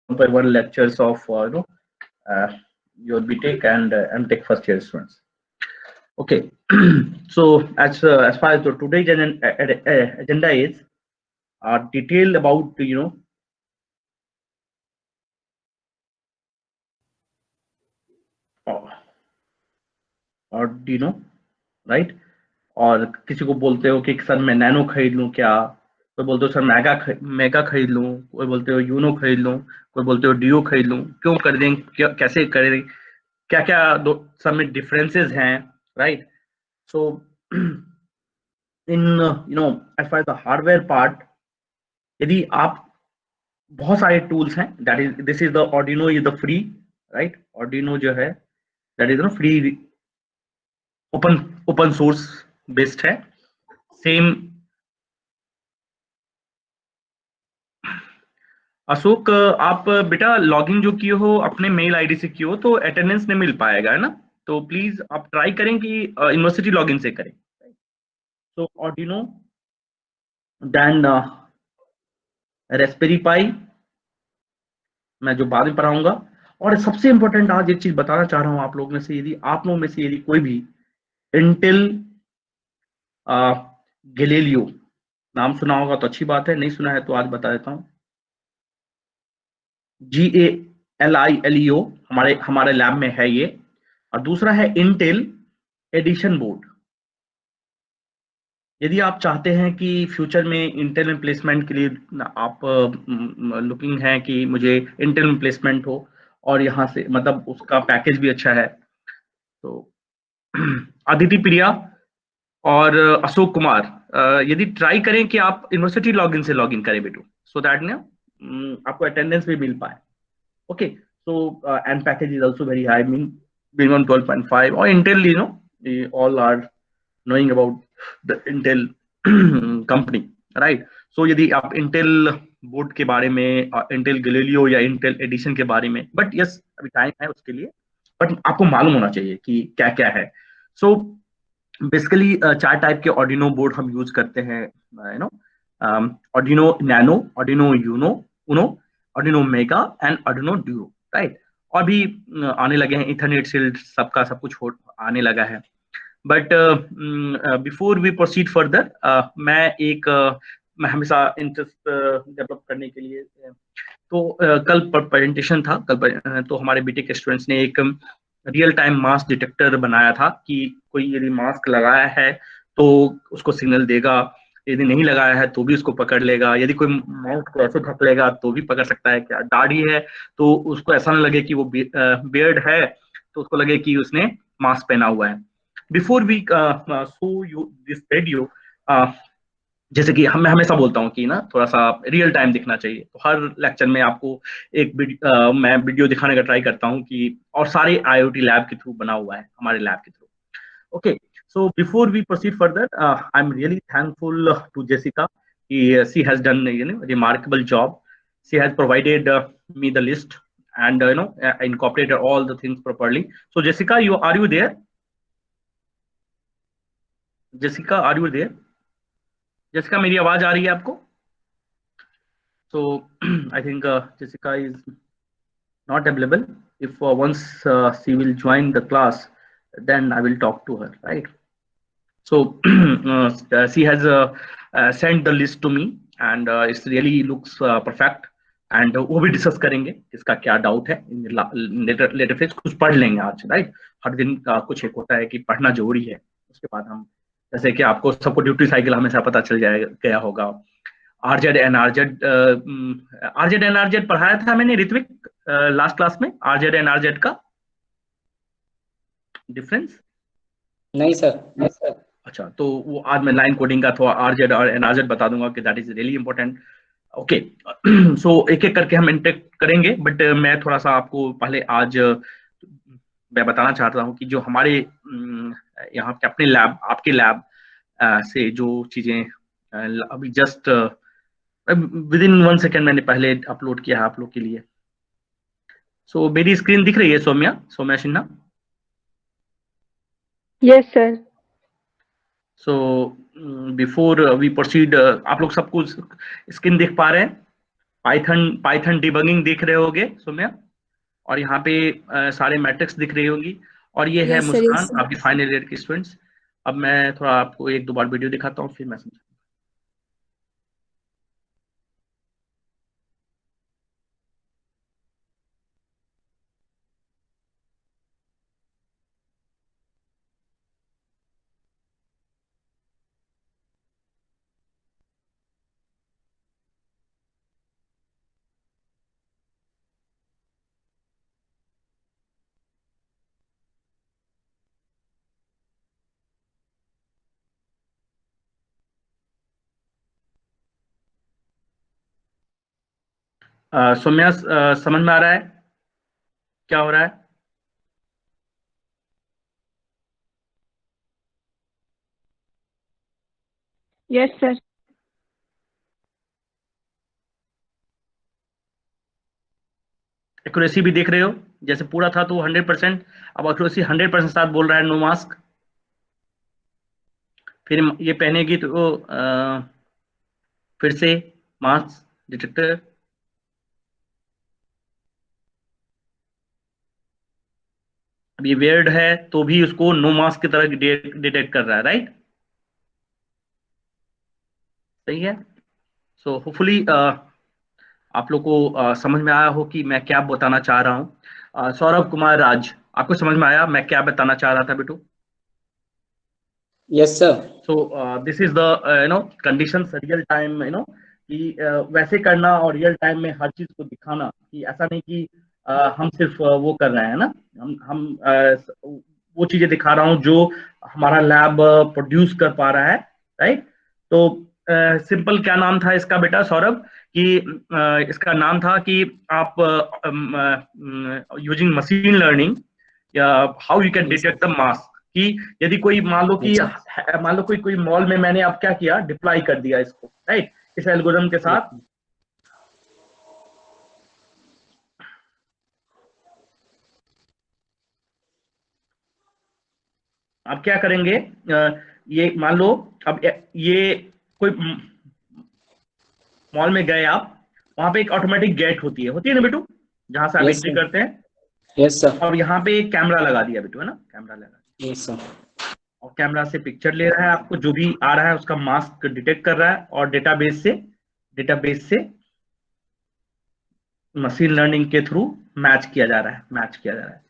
1.1 lectures of your BTech and MTech first year students. Okay, so as far as the today's agenda is detailed about Arduino, right? और किसी को बोलते हो कि sir मैं nano खरीद लूं क्या, कोई बोलते हो सर मेगा खरीद लूं, कोई बोलते हो यूनो खरीद लूं, कोई बोलते हो डियो खरीद लूं, क्यों खरीदें, कैसे करें, क्या क्या सब में डिफरेंसेस हैं, right? So in as far the hardware part, यदि आप बहुत सारे टूल्स हैं, that is this is the Arduino is the free, right? Arduino जो है that is free, open source based है। सेम अशोक, आप बेटा लॉगिन जो किए हो अपने मेल आईडी से किए हो तो अटेंडेंस नहीं मिल पाएगा, है ना? तो प्लीज आप ट्राई करें कि यूनिवर्सिटी लॉगिन से करें। तो Arduino, देन रेस्पेरी पाई, मैं जो बाद में पढ़ाऊंगा। और सबसे इंपॉर्टेंट आज एक चीज बताना चाह रहा हूं आप लोग में से, यदि आप लोग में से यदि कोई भी इंटेल गैलीलियो नाम सुना होगा तो अच्छी बात है, नहीं सुना है तो आज बता देता हूँ। GALILEO हमारे हमारे लैब में है ये। और दूसरा है इंटेल एडिशन बोर्ड। यदि आप चाहते हैं कि फ्यूचर में इंटेल में प्लेसमेंट के लिए आप लुकिंग हैं कि मुझे इंटेल में प्लेसमेंट हो और यहाँ से मतलब उसका पैकेज भी अच्छा है, तो अदिति प्रिया और अशोक कुमार यदि ट्राई करें कि आप यूनिवर्सिटी लॉगिन से लॉगिन करें बेटू, सो दैट ना आपको अटेंडेंस भी मिल पाए। Okay, so and package is also very high, mean minimum 12.5 और Intel, all are knowing about the Intel company, right? So यदि आप इंटेल बोर्ड के बारे में, इंटेल गैलीलियो या इंटेल एडिशन के बारे में, बट यस अभी टाइम है उसके लिए, बट आपको मालूम होना चाहिए कि क्या क्या है। सो बेसिकली 4 टाइप के Arduino बोर्ड हम यूज करते हैं, you know Arduino nano, Arduino uno uno, Arduino mega and Arduino duro, right? और भी आने लगे हैं, इथरनेट शील्ड, सबका सब कुछ आने लगा है। But before we proceed further, मैं हमेशा इंटरेस्ट डेवलप करने के लिए, तो कल प्रेजेंटेशन था, तो हमारे बीटेक स्टूडेंट्स ने एक रियल टाइम मास्क डिटेक्टर बनाया था कि कोई यदि मास्क लगाया है तो उसको सिग्नल देगा, यदि नहीं लगाया है तो भी उसको पकड़ लेगा, यदि कोई माउथ को ऐसे ढक लेगा तो भी पकड़ सकता है, क्या दाढ़ी है तो उसको ऐसा ना लगे कि वो बियर्ड है, तो उसको लगे कि उसने मास्क पहना हुआ है। Before we show you this video, जैसे कि मैं हमेशा बोलता हूँ कि ना थोड़ा सा रियल टाइम दिखना चाहिए, तो हर लेक्चर में आपको मैं वीडियो दिखाने का ट्राई करता हूँ कि, और सारे IoT लैब के थ्रू बना हुआ है, हमारे लैब के through. Okay, so before we proceed further, I'm really thankful to Jessica. She has done a remarkable job. She has provided me the list and incorporated all the things properly. So Jessica, are you there? Jessica, are you there? Jessica, मेरी आवाज आ रही है आपको? So I think Jessica is not available. If once she will join the class, then I will talk to her, right? So she has sent the list to me and it really looks perfect. And वो भी discuss करेंगे किसका क्या doubt है, later phase कुछ पढ़ लेंगे आज, राइट? हर दिन कुछ एक होता है कि पढ़ना जरूरी है, उसके बाद हम, जैसे कि आपको सबको ड्यूटी साइकिल हमेशा पता चल जाएगा गया होगा। आरजेड पढ़ाया था मैंने ऋत्विक लास्ट क्लास में, आरजेड एंड आरजेड का डिफरेंस। नहीं सर। अच्छा, तो वो आज मैं लाइन कोडिंग का थोड़ा आरजेड और एनआरजेड बता दूंगा कि that is really important. Okay, so एक एक करके हम इंटेक्ट करेंगे, बट मैं थोड़ा सा आपको पहले आज मैं बताना चाहता हूँ कि जो हमारे यहाँ के अपने लैब, आपके लैब से जो चीजें अभी जस्ट विद इन 1 सेकेंड मैंने पहले अपलोड किया है आप लोग के लिए। सो मेरी स्क्रीन दिख रही है Saumya Sinha? Yes sir. So before we proceed, आप लोग सब कुछ स्क्रीन देख पा रहे हैं? पाइथन पाइथन डिबगिंग दिख रहे होगे सौम्या, और यहाँ पे सारे मैट्रिक्स दिख रही होंगी। और ये है यस सर, मुस्कान, यस सर। आपकी फाइनल ईयर की स्टूडेंट्स। अब मैं थोड़ा आपको एक दो बार वीडियो दिखाता हूँ, फिर मैं समझाऊंगा। सौम्या, समझ में आ रहा है क्या हो रहा है? Yes sir. एक्यूरेसी भी देख रहे हो, जैसे पूरा था तो 100%, अब एक्यूरेसी 100% साथ बोल रहा है, नो मास्क। फिर ये पहनेगी तो फिर से मास्क डिटेक्टर। अब ये वेयर्ड है तो भी उसको नो मास्क की तरह डिटेक्ट कर रहा है, राइट? सही है। सो होपफुली आप लोग को समझ में आया हो कि मैं क्या बताना चाह रहा हूँ। सौरभ कुमार राज, आपको समझ में आया मैं क्या बताना चाह रहा था बेटू? Yes sir. So this is the conditions real time, कि वैसे करना और रियल टाइम में हर चीज को दिखाना, कि ऐसा नहीं कि हम सिर्फ वो कर रहे हैं ना, हम वो चीजें दिखा रहा हूँ जो हमारा लैब प्रोड्यूस कर पा रहा है, राइट? तो सिंपल क्या नाम था इसका बेटा सौरभ, कि इसका नाम था कि आप यूजिंग मशीन लर्निंग या how you can yes sir. Detect the mask. कि यदि कोई मान लो कि यस सर। मान लो कोई कोई मॉल में मैंने अब क्या किया, डिप्लॉय कर दिया इसको, राइट, इस एल्गोरिथम के साथ। अब क्या करेंगे, ये मान लो, अब ये कोई मॉल में गए आप, वहां पे एक ऑटोमेटिक गेट होती है ना बेटू, जहां से आप यस एंट्री सर। करते हैं। Yes sir. और यहाँ पे एक कैमरा लगा दिया बेटू, है ना, कैमरा लगा दिया, यस सर। और कैमरा से पिक्चर ले रहा है, आपको जो भी आ रहा है उसका मास्क डिटेक्ट कर रहा है, और डेटाबेस से मशीन लर्निंग के थ्रू मैच किया जा रहा है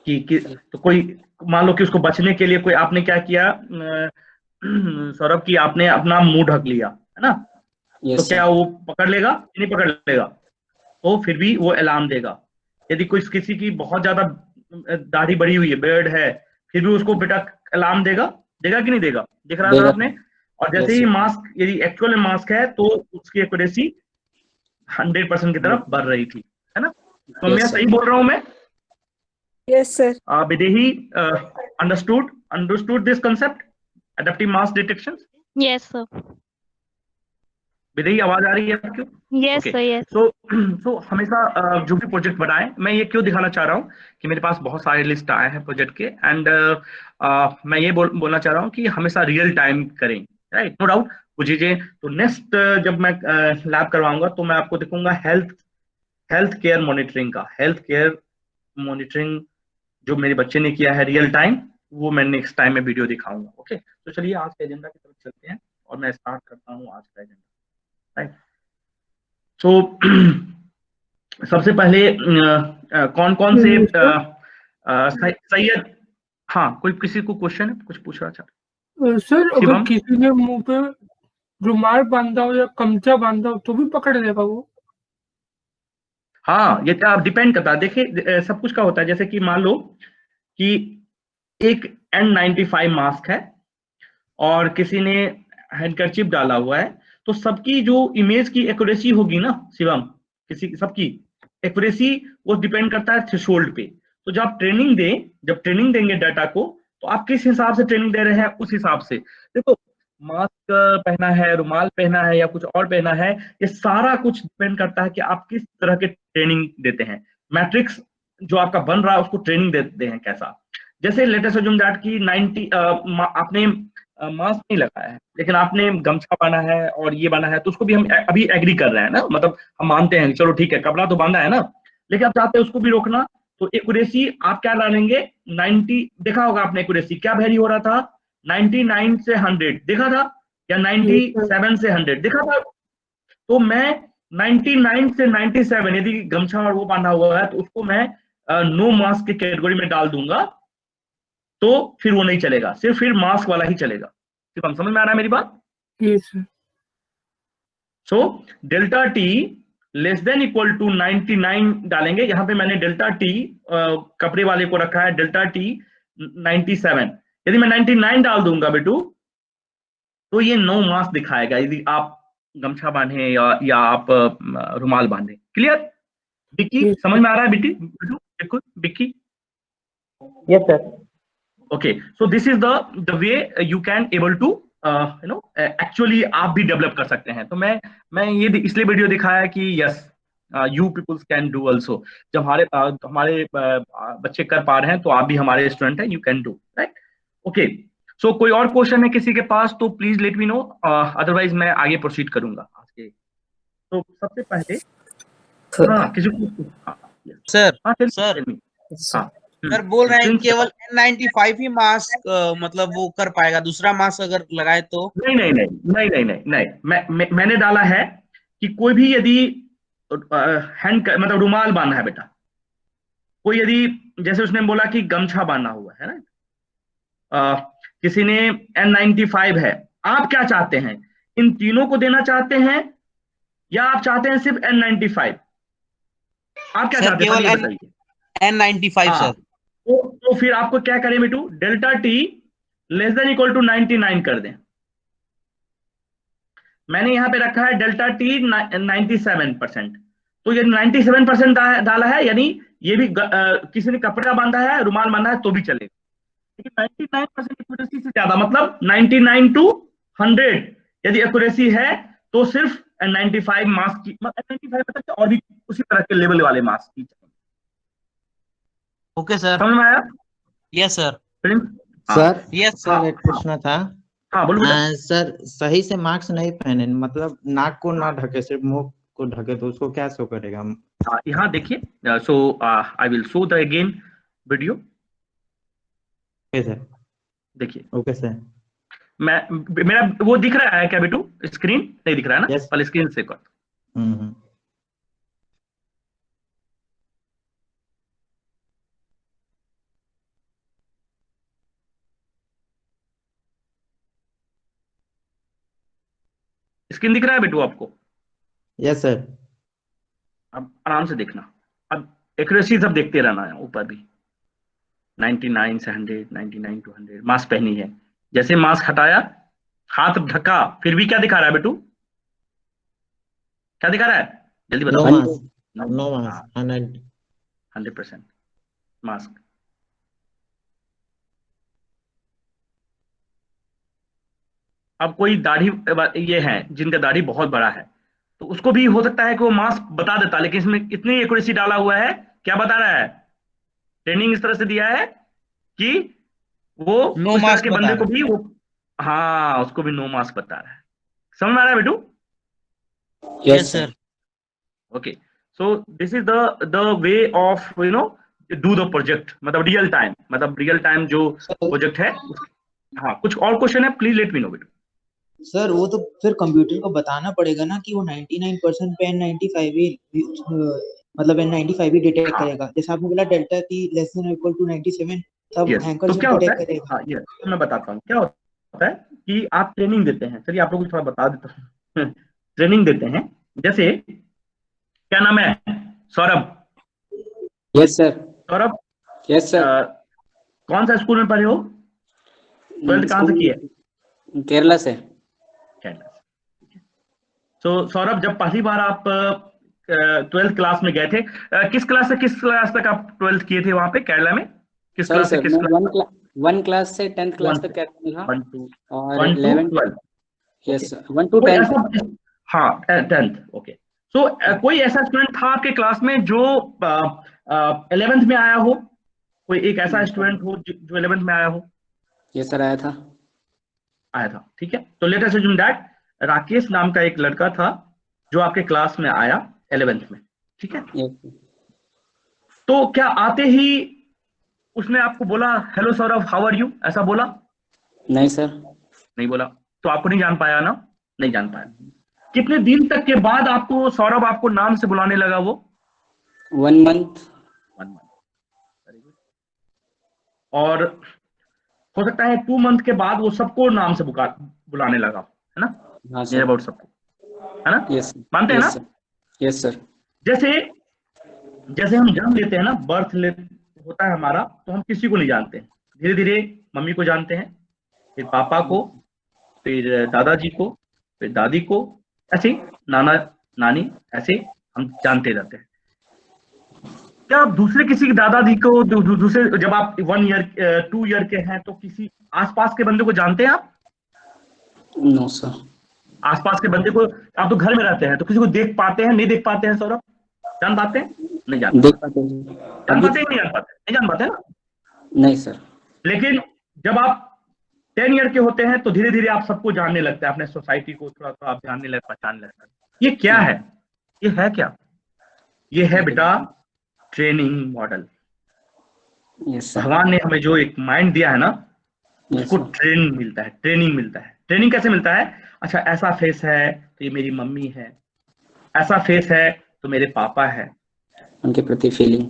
कि तो कोई मान लो कि उसको बचने के लिए कोई आपने क्या किया, सौरभ, की आपने अपना मुंह ढक लिया, है ना, तो यस क्या सर। वो पकड़ लेगा? नहीं पकड़ लेगा, तो फिर भी वो अलार्म देगा। यदि कोई किसी की बहुत ज्यादा दाढ़ी बड़ी हुई है, बेर्ड है, फिर भी उसको बेटा अलार्म देगा, देगा कि नहीं देगा? देख रहा था देगा। आपने। और जैसे यस ही सर। मास्क, यदि एक्चुअल में मास्क है, तो उसकी एक्यूरेसी 100% की तरफ बढ़ रही थी, है ना? तो मैं यस सही सर। बोल रहा हूं मैं? Yes sir. Videhi understood this concept, adaptive mass detection? Yes, sir. Videhi आवाज आ रही है आपको? Yes, okay. sir. Yes. So so हमेशा जो भी प्रोजेक्ट बनाए, मैं ये क्यों दिखाना चाह रहा हूँ कि मेरे पास बहुत सारे लिस्ट आए हैं प्रोजेक्ट के, एंड मैं ये बोलना चाह रहा हूँ कि हमेशा रियल टाइम करें, राइट? नो डाउट वो चीजें। तो नेक्स्ट जब मैं लैब करवाऊंगा तो मैं आपको दिखाऊंगा हेल्थ केयर मॉनिटरिंग का, हेल्थ केयर मॉनिटरिंग जो मेरे बच्चे ने किया है रियल टाइम, वो मैं नेक्स्ट टाइम में वीडियो दिखाऊंगा। ओके, तो चलिए आज के एजेंडा की तरफ चलते हैं, और मैं स्टार्ट करता हूँ आज का एजेंडा, राइट? तो सबसे पहले कौन कौन से सैयद, हाँ, कोई किसी को क्वेश्चन है, कुछ पूछ रहा था सर अगर शिवम? किसी ने मुंह पे रुमाल बांधा हो या गमछा बांधा हो तो भी पकड़ लेगा वो? हाँ, ये तो डिपेंड करता है। देखिए सब कुछ का होता है, जैसे कि मान लो कि एक N95 मास्क है और किसी ने हैंडकरचिप डाला हुआ है, तो सबकी जो इमेज की एक्यूरेसी होगी ना शिवम, किसी सबकी एक्यूरेसी, वो डिपेंड करता है थ्रेशोल्ड पे। तो जब ट्रेनिंग देंगे डाटा को, तो आप किस हिसाब से ट्रेनिंग दे रहे हैं उस हिसाब से देखो। मास्क पहना है, रुमाल पहना है, या कुछ और पहना है, ये सारा कुछ डिपेंड करता है कि आप किस तरह के ट्रेनिंग देते हैं। मैट्रिक्स जो आपका बन रहा है उसको ट्रेनिंग देते हैं कैसा। जैसे लेटेस्ट अज्यूम दैट कि 90 आपने मास्क नहीं लगाया है, लेकिन आपने गमछा बांधा है और ये बांधा है, तो उसको भी हम अभी एग्री कर रहे हैं ना, मतलब हम मानते हैं चलो ठीक है, कपड़ा तो बांधा है ना, लेकिन आप चाहते हैं उसको भी रोकना। तो एक्यूरेसी आप क्या डालेंगे, 90, देखा होगा आपने एक्यूरेसी क्या वेरी हो रहा था, 99 से 100 देखा था, या 97 से 100 देखा था। तो मैं 99 से 97 यदि गमछा और वो बांधा हुआ है तो उसको मैं नो मास्क की कैटेगरी में डाल दूंगा, तो फिर वो नहीं चलेगा, सिर्फ फिर मास्क वाला ही चलेगा। सिर्फ हम समझ में आ रहा है मेरी बात? Yes sir. So delta T less than equal to 99 डालेंगे, यहां पे मैंने डेल्टा टी कपड़े वाले को रखा है डेल्टा टी 97। यदि मैं 99 डाल दूंगा बेटू, तो ये नो मास्क दिखाएगा, यदि आप गमछा बांधे या आप रुमाल बांधे। क्लियर बिक्की, समझ में आ रहा है बेटी बेटू? देखो Bikki, yes sir. okay, so this is the way you can able to actually आप भी डेवलप कर सकते हैं। तो मैं ये इसलिए वीडियो दिखाया कि yes you peoples can do also. जब हमारे बच्चे कर पा रहे हैं तो आप भी हमारे स्टूडेंट हैं, you can do, right? Okay, so कोई और क्वेश्चन है किसी के पास तो please let me know, otherwise मैं आगे प्रोसीड करूंगा आज के। तो सबसे पहले हाँ किसी को सर सर हाँ सर बोल रहे हैं केवल N95 ही मास्क मतलब वो कर पाएगा, दूसरा मास्क अगर लगाए तो? नहीं नहीं नहीं नहीं नहीं नहीं नहीं, मैंने डाला है कि कोई भी यदि हैंड मतलब रुमाल बांधा है बेटा, कोई यदि जैसे उसने बोला कि गमछा बांधा हुआ है ना, किसी ने N95 है, आप क्या चाहते हैं, इन तीनों को देना चाहते हैं या आप चाहते हैं सिर्फ N95? आप क्या चाहते हैं ये बताइए। N95 sir. तो फिर आपको क्या करें बेटू, delta T less than equal to 99 कर दें। मैंने यहां पे रखा है डेल्टा टी 97%, तो ये 97% डाला है, यानी ये भी किसी ने कपड़ा बांधा है, रुमाल बांधा है तो भी चलेगा, लेकिन 99% एक्यूरेसी से ज्यादा, मतलब 99 टू 100 यदि एक्यूरेसी है तो सिर्फ N95 मास्क की, N95 मतलब और भी उसी तरह के लेवल वाले मास्क की चाहिए। ओके सर, समझ में आया? Yes sir. Sir yes sir एक पूछना था। हाँ बोलो बेटा। सर सही से मास्क नहीं पहने, मतलब नाक को ना ढके, सिर्फ मुंह को ढके, तो उसको क्या शो करेगा? यहाँ देखिए, so I will show the again video. Okay sir. देखिए ओके सर। मेरा वो दिख रहा है क्या बेटू? स्क्रीन नहीं दिख रहा है ना? Yes. पहले स्क्रीन से कर। स्क्रीन दिख रहा है बेटू आपको? Yes sir. अब आराम से देखना, अब एक्यूरेसी सब देखते रहना है, ऊपर भी 99 से 100, 99 टू 100 मास्क पहनी है। जैसे मास्क हटाया, हाथ ढका, फिर भी क्या दिखा रहा है बेटू? क्या दिखा रहा है जल्दी बताओ। No mask 100% mask. अब कोई दाढ़ी ये है जिनका दाढ़ी बहुत बड़ा है, तो उसको भी हो सकता है कि वो मास्क बता देता, लेकिन इसमें इतनी एक्यूरेसी डाला हुआ है, क्या बता रहा है, ट्रेनिंग इस तरह से दिया है कि वो नो उस तरह मास्क के बंदे को भी वो, हाँ उसको भी नो मास्क बता रहा है। समझ में आ रहा है बेटू? Yes sir. Okay, so this is the way of do the project, मतलब रियल टाइम जो प्रोजेक्ट है। हाँ कुछ और क्वेश्चन है प्लीज लेट मी नो बेटू। सर वो तो फिर कंप्यूटर को बताना पड़ेगा ना कि वो 99% पे N95 ही मतलब N95 ही डिटेक्ट करेगा। जैसे आपने बोला delta T less than equal to 97 तब हैंकर तो से क्या होता डिटेक्ट है, करेगा। हाँ ये तो मैं बताता हूँ क्या होता है कि आप ट्रेनिंग देते हैं। चलिए आप लोगों को थोड़ा बता देता हूँ ट्रेनिंग देते हैं, जैसे क्या नाम है, Saurabh. Yes sir. Saurabh, yes sir. कौन सा स्कूल में पढ़े हो? 12th कहाँ से किए? केरला से। केरला से। तो सौरभ, जब पहली बार आप 12th क्लास में गए थे, किस क्लास से किस क्लास तक आप 12th किए थे वहां पे केरला में? किस क्लास से किस क्लास? 1 क्लास से 10th क्लास तक केरला में था, और 11 यस 1 to 10। हाँ 10th। ओके, सो कोई ऐसा स्टूडेंट था आपके क्लास में जो 11th में आया हो? कोई एक ऐसा स्टूडेंट हो जो 11th में आया हो? यस सर आया था। आया था, ठीक है। तो let us assume that Rakesh नाम का एक लड़का था जो आपके क्लास में आया 11th में, ठीक है। Yes, sir. तो क्या आते ही उसने आपको बोला hello Saurabh how are you, ऐसा बोला? नहीं सर। नहीं बोला, तो आपको नहीं जान पाया ना, नहीं जान पाया। कितने दिन तक के बाद आपको सौरभ आपको नाम से बुलाने लगा वो? 1 month। 1 month, very good. और हो सकता है 2 month के बाद वो सबको नाम से बुलाने लगा, है ना? हाँ नियर सर। अबाउट सबको, है ना? यस मानते हैं ना? Yes sir. जैसे जैसे हम जन्म लेते हैं ना, बर्थ ले होता है हमारा, तो हम किसी को नहीं जानते हैं। धीरे धीरे मम्मी को जानते हैं, फिर पापा को, फिर दादाजी को, फिर दादी को, ऐसे ही नाना नानी, ऐसे हम जानते रहते हैं। क्या आप दूसरे किसी की दादा दी को दूसरे, जब आप 1 year 2 year के हैं, तो किसी आसपास के बंदे को जानते हैं आप? No sir. आसपास के बंदे को, आप तो घर में रहते हैं, तो किसी को देख पाते हैं, नहीं देख पाते हैं सौरभ? जान पाते हैं? नहीं जान देख पाते। पाते हैं। जान पाते हैं, नहीं जान पाते? नहीं जान पाते ना। नहीं सर। लेकिन जब आप 10 year के होते हैं तो धीरे धीरे आप सबको जानने लगते हैं, अपने सोसाइटी को थोड़ा थोड़ा आप जानने लगते, पहचानने लगते हैं। ये क्या है? ये है क्या? ये है बेटा ट्रेनिंग मॉडल। Yes sir. भगवान ने हमें जो एक माइंड दिया है ना, उसको Yes, sir. ट्रेनिंग मिलता है, ट्रेनिंग मिलता है। ट्रेनिंग कैसे मिलता है? अच्छा, ऐसा फेस है तो ये मेरी मम्मी है, ऐसा फेस है तो मेरे पापा है। उनके प्रति फीलिंग।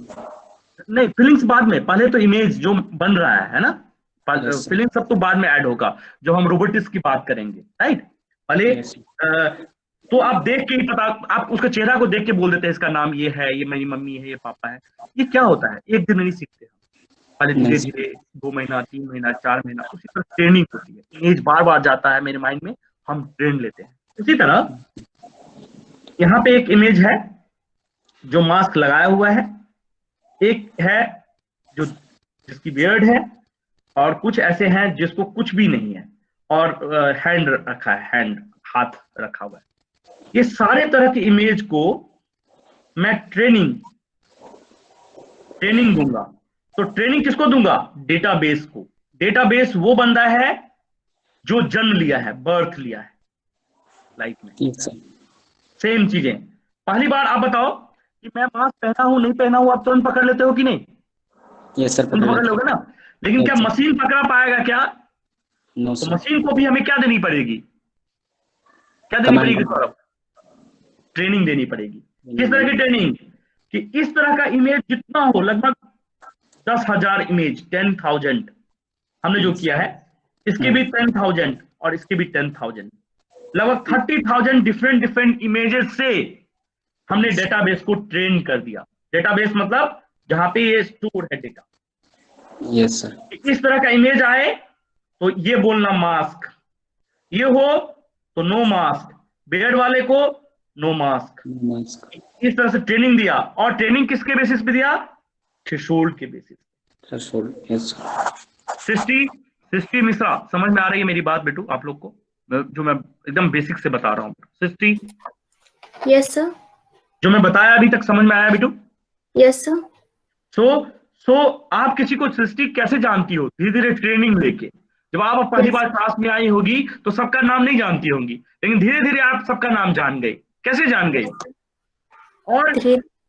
नहीं, फीलिंग्स बाद में, पहले तो इमेज जो बन रहा है ना, Yes, sir. फीलिंग सब तो बाद में ऐड होगा, जो हम रोबोटिक्स की बात करेंगे, राइट? पहले Yes, sir. तो आप देख के ही पता, आप उसका चेहरा को देख के बोल देते हैं इसका नाम ये है, ये मेरी मम्मी है, ये पापा है। ये क्या होता है? एक दिन नहीं सीखते, पहले धीरे Yes. धीरे 2 महीना, 3 महीना, 4 महीना, उसी तरह ट्रेनिंग होती है। इमेज बार बार जाता है मेरे माइंड में, हम ट्रेन लेते हैं। उसी तरह यहाँ पे एक इमेज है जो मास्क लगाया हुआ है, एक है जो जिसकी बियर्ड है, और कुछ ऐसे हैं जिसको कुछ भी नहीं है, और हैंड रखा है, हैंड, हाथ रखा हुआ है। ये सारे तरह की इमेज को मैं ट्रेनिंग दूंगा। तो ट्रेनिंग किसको दूंगा? डेटाबेस को। डेटाबेस वो बंदा है जो जन्म लिया है, बर्थ लिया है लाइफ में। Yes, sir. सेम चीजें। पहली बार आप बताओ कि मैं मास्क पहना हूं नहीं पहना हूं, आप तुरंत पकड़ लेते हो कि नहीं? Yes, sir. तुरंत पकड़ लोगे ना। लेकिन Yes, क्या sir. मशीन पकड़ा पाएगा क्या? No, तो sir. मशीन को भी हमें क्या देनी पड़ेगी? क्या देनी Command. पड़ेगी सौरभ? ट्रेनिंग देनी पड़ेगी। किस तरह की ट्रेनिंग? कि इस तरह का इमेज जितना हो, लगभग 10,000 इमेज, 10,000 हमने जो किया है, इसके भी 10,000 और इसके भी 10,000, लगभग 30,000 डिफरेंट इमेजेस से हमने डेटाबेस को ट्रेन कर दिया। डेटाबेस मतलब जहां पे ये स्टोर है डेटा। Yes, sir. इस तरह का इमेज आए तो ये बोलना मास्क, ये हो तो नो मास्क, बियर्ड वाले को नो मास्क। Mask. इस तरह से ट्रेनिंग दिया। और ट्रेनिंग किसके बेसिस पे दिया? थ्रेशोल्ड के बेसिस। Threshold. Yes, sir. सृष्टि मिश्रा, समझ में आ रही है मेरी बात बेटू आप लोग को, जो मैं एकदम बेसिक से बता रहा हूँ? सृष्टि, यस सर। जो मैं बताया अभी तक समझ में आया बेटू? Yes sir. सो आप किसी को सृष्टि कैसे जानती हो? धीरे धीरे ट्रेनिंग लेके। जब आप पहली बार क्लास में आई होगी तो सबका नाम नहीं जानती होंगी, लेकिन धीरे धीरे आप सबका नाम जान गई। कैसे जान गई? और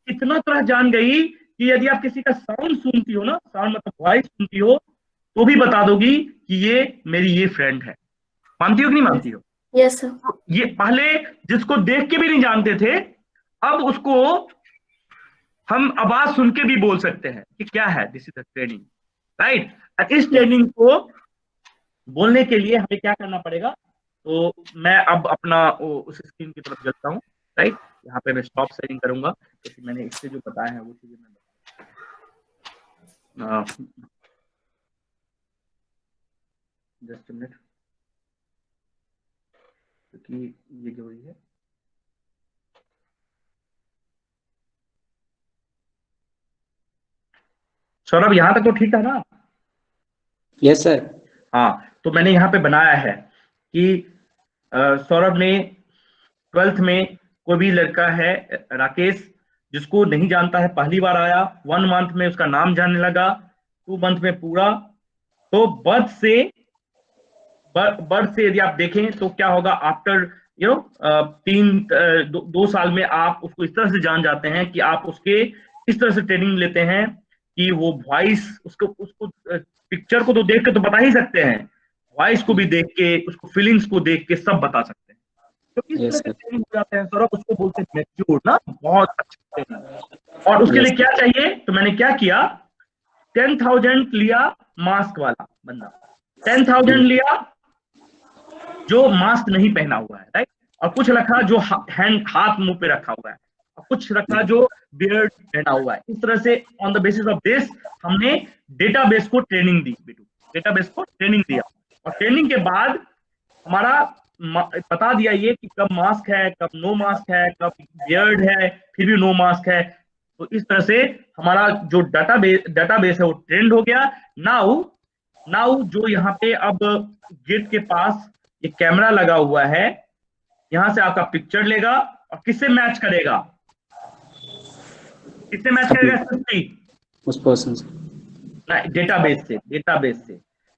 इतना तरह जान गई कि यदि आप किसी का साउंड सुनती हो ना, साउंड मतलब वॉइस सुनती हो, तो भी बता दोगी कि ये मेरी ये फ्रेंड है। मानती हो कि नहीं मानती हो? Yes sir. ये पहले जिसको देख के भी नहीं जानते थे, अब उसको हम आवाज सुन के भी बोल सकते हैं कि क्या है। This is the training, right? इस ट्रेनिंग को बोलने के लिए हमें क्या करना पड़ेगा? तो मैं अब अपना उस स्क्रीन की तरफ चलता हूँ, राइट? यहाँ पे मैं स्टॉप शेयरिंग करूंगा, क्योंकि मैंने इससे जो बताया है वो चीजें मैं जस्ट मिनट, क्योंकि ये जो है सौरभ, यहाँ तक तो ठीक है ना? Yes, sir. हाँ, तो मैंने यहाँ पे बनाया है कि सौरभ ने 12th में, कोई भी लड़का है राकेश, जिसको नहीं जानता है, पहली बार आया, 1 month में उसका नाम जानने लगा, 2 month में पूरा, तो बर्थ से बर्थ से यदि आप देखें तो क्या होगा आफ्टर यू नो 2 साल में आप उसको इस तरह से जान जाते हैं कि आप उसके इस तरह से ट्रेनिंग लेते हैं कि वो वॉइस उसको पिक्चर को तो देख के तो बता ही सकते हैं, वॉइस को भी देख के, उसको फीलिंग्स को देख के सब बता सकते हैं। तो इस तरह से ट्रेनिंग हो जाते हैं सौरभ, उसको बोलते हैं मैच्योर ना, बहुत अच्छा ट्रेनिंग। और उसके लिए क्या चाहिए, तो मैंने क्या किया, 10,000 लिया मास्क वाला बंदा, 10,000 लिया जो मास्क नहीं पहना हुआ है, राइट, और कुछ रखा जो हाथ मुंह पे रखा हुआ है, और कुछ रखा जो बियर्ड पहना हुआ है। इस तरह से on the basis of this हमने डेटाबेस को ट्रेनिंग दी बेटू, डेटाबेस को ट्रेनिंग दिया, और ट्रेनिंग के बाद हमारा बता दिया ये कि कब मास्क है, कब नो मास्क है, कब बियर्ड है फिर भी नो मास्क है। तो इस तरह से हमारा जो डेटाबेस है वो ट्रेंड हो गया। नाउ जो यहाँ पे अब गेट के पास ये कैमरा लगा हुआ है, यहां से आपका पिक्चर लेगा और किससे मैच करेगा, किससे मैच करेगा, उस पर्सन से, डेटाबेस से।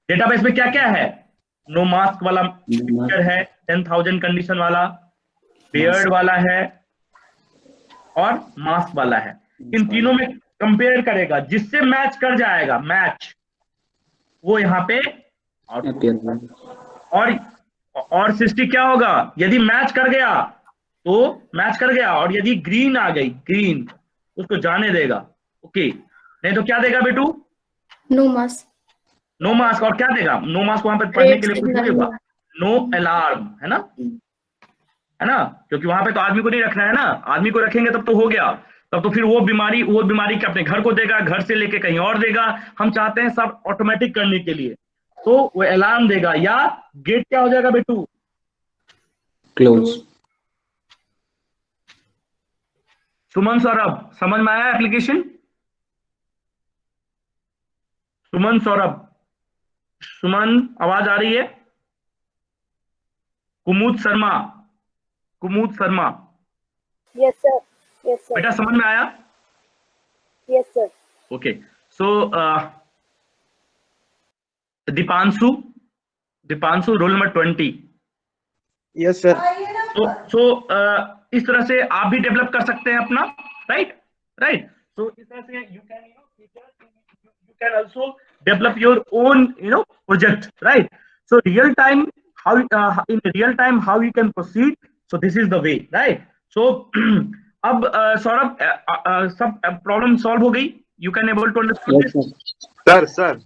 डेटाबेस में क्या क्या है, नो मास्क वाला पिक्चर है, 10,000 कंडीशन वाला, बियर्ड वाला है और मास्क वाला है। इन तीनों में कंपेयर करेगा, जिससे मैच कर जाएगा मैच, वो यहाँ पे और सिस्टी क्या होगा, यदि मैच कर गया तो मैच कर गया, और यदि ग्रीन आ गई, ग्रीन उसको जाने देगा, ओके, नहीं तो क्या देगा बेटू, नो मास्क, नो मास्क। और क्या देगा, नो मास्क वहां पर पढ़ने के लिए कुछ नहीं होगा, नो अलार्म, है ना, है ना, क्योंकि वहां पे तो आदमी को नहीं रखना है ना, आदमी को रखेंगे तब तो हो गया, तब तो फिर वो बीमारी के अपने घर को देगा, घर से लेके कहीं और देगा। हम चाहते हैं सब ऑटोमेटिक करने के लिए, तो वो अलार्म देगा, या गेट क्या हो जाएगा बेटू, क्लोज। सुमन सौरभ, समझ में आया एप्लीकेशन, सुमन सौरभ, सुमन आवाज आ रही है, Kumud Sharma, yes sir, yes sir, बेटा समझ में आया, yes sir, okay. So Deepanshu roll number 20, yes sir. So इस तरह से आप भी डेवलप कर सकते हैं अपना, राइट। सो इस तरह से you can also develop your own project, right. So real time how you can proceed, so this is the way, right. So अब सौरभ सब प्रॉब्लम सॉल्व हो गई, you can able to understand this. Sir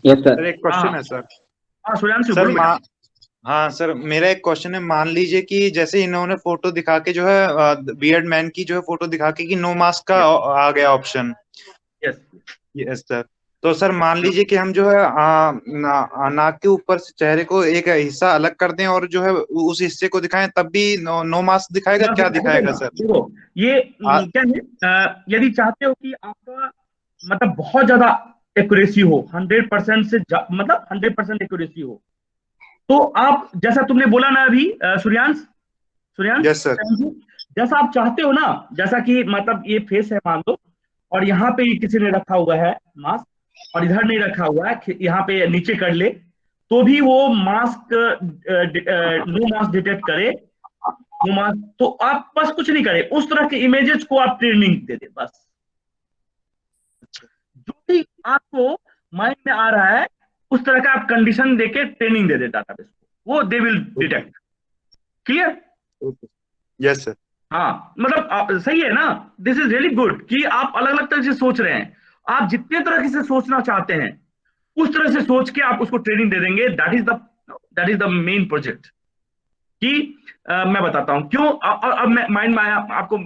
एक question है sir. Sushant sir हाँ sir, मेरा एक question है, मान लीजिए कि जैसे इन्होंने फोटो दिखा के जो है बियर्ड मैन की जो है फोटो दिखा के कि नो मास्क का आ गया ऑप्शन, यस सर। तो सर मान लीजिए कि हम जो है नाक के ऊपर से चेहरे को एक हिस्सा अलग कर दें और जो है उस हिस्से को दिखाएं, तब भी नो मास्क दिखाएगा, क्या दिखाएगा सर? देखो ये क्या है, यदि चाहते हो कि आपका मतलब बहुत ज्यादा एक्यूरेसी हो, 100% से मतलब 100% एक्यूरेसी हो, तो आप जैसा तुमने बोला ना अभी सूर्यांश, यस सर, जैसा आप चाहते हो ना, जैसा कि मतलब ये फेस है मान लो, और यहाँ पे किसी ने रखा हुआ है मास्क और इधर नहीं रखा हुआ है, यहाँ पे नीचे कर ले, तो भी वो मास्क नो मास्क डिटेक्ट करे, नो मास्क। तो आप बस कुछ नहीं करें, उस तरह के इमेजेस को आप ट्रेनिंग दे दे, बस जो भी आपको माइंड में आ रहा है उस तरह का आप कंडीशन देके ट्रेनिंग दे दे डाटाबेस को, वो they will detect. Clear? Yes sir. हाँ, मतलब सही है ना, दिस इज रियली गुड कि आप अलग अलग तरह से सोच रहे हैं। आप जितने तरह से सोचना चाहते हैं उस तरह से सोच के आप उसको ट्रेनिंग दे देंगे। That is the main project. कि मैं बताता हूं क्यों। अब माइंड में आया आपको,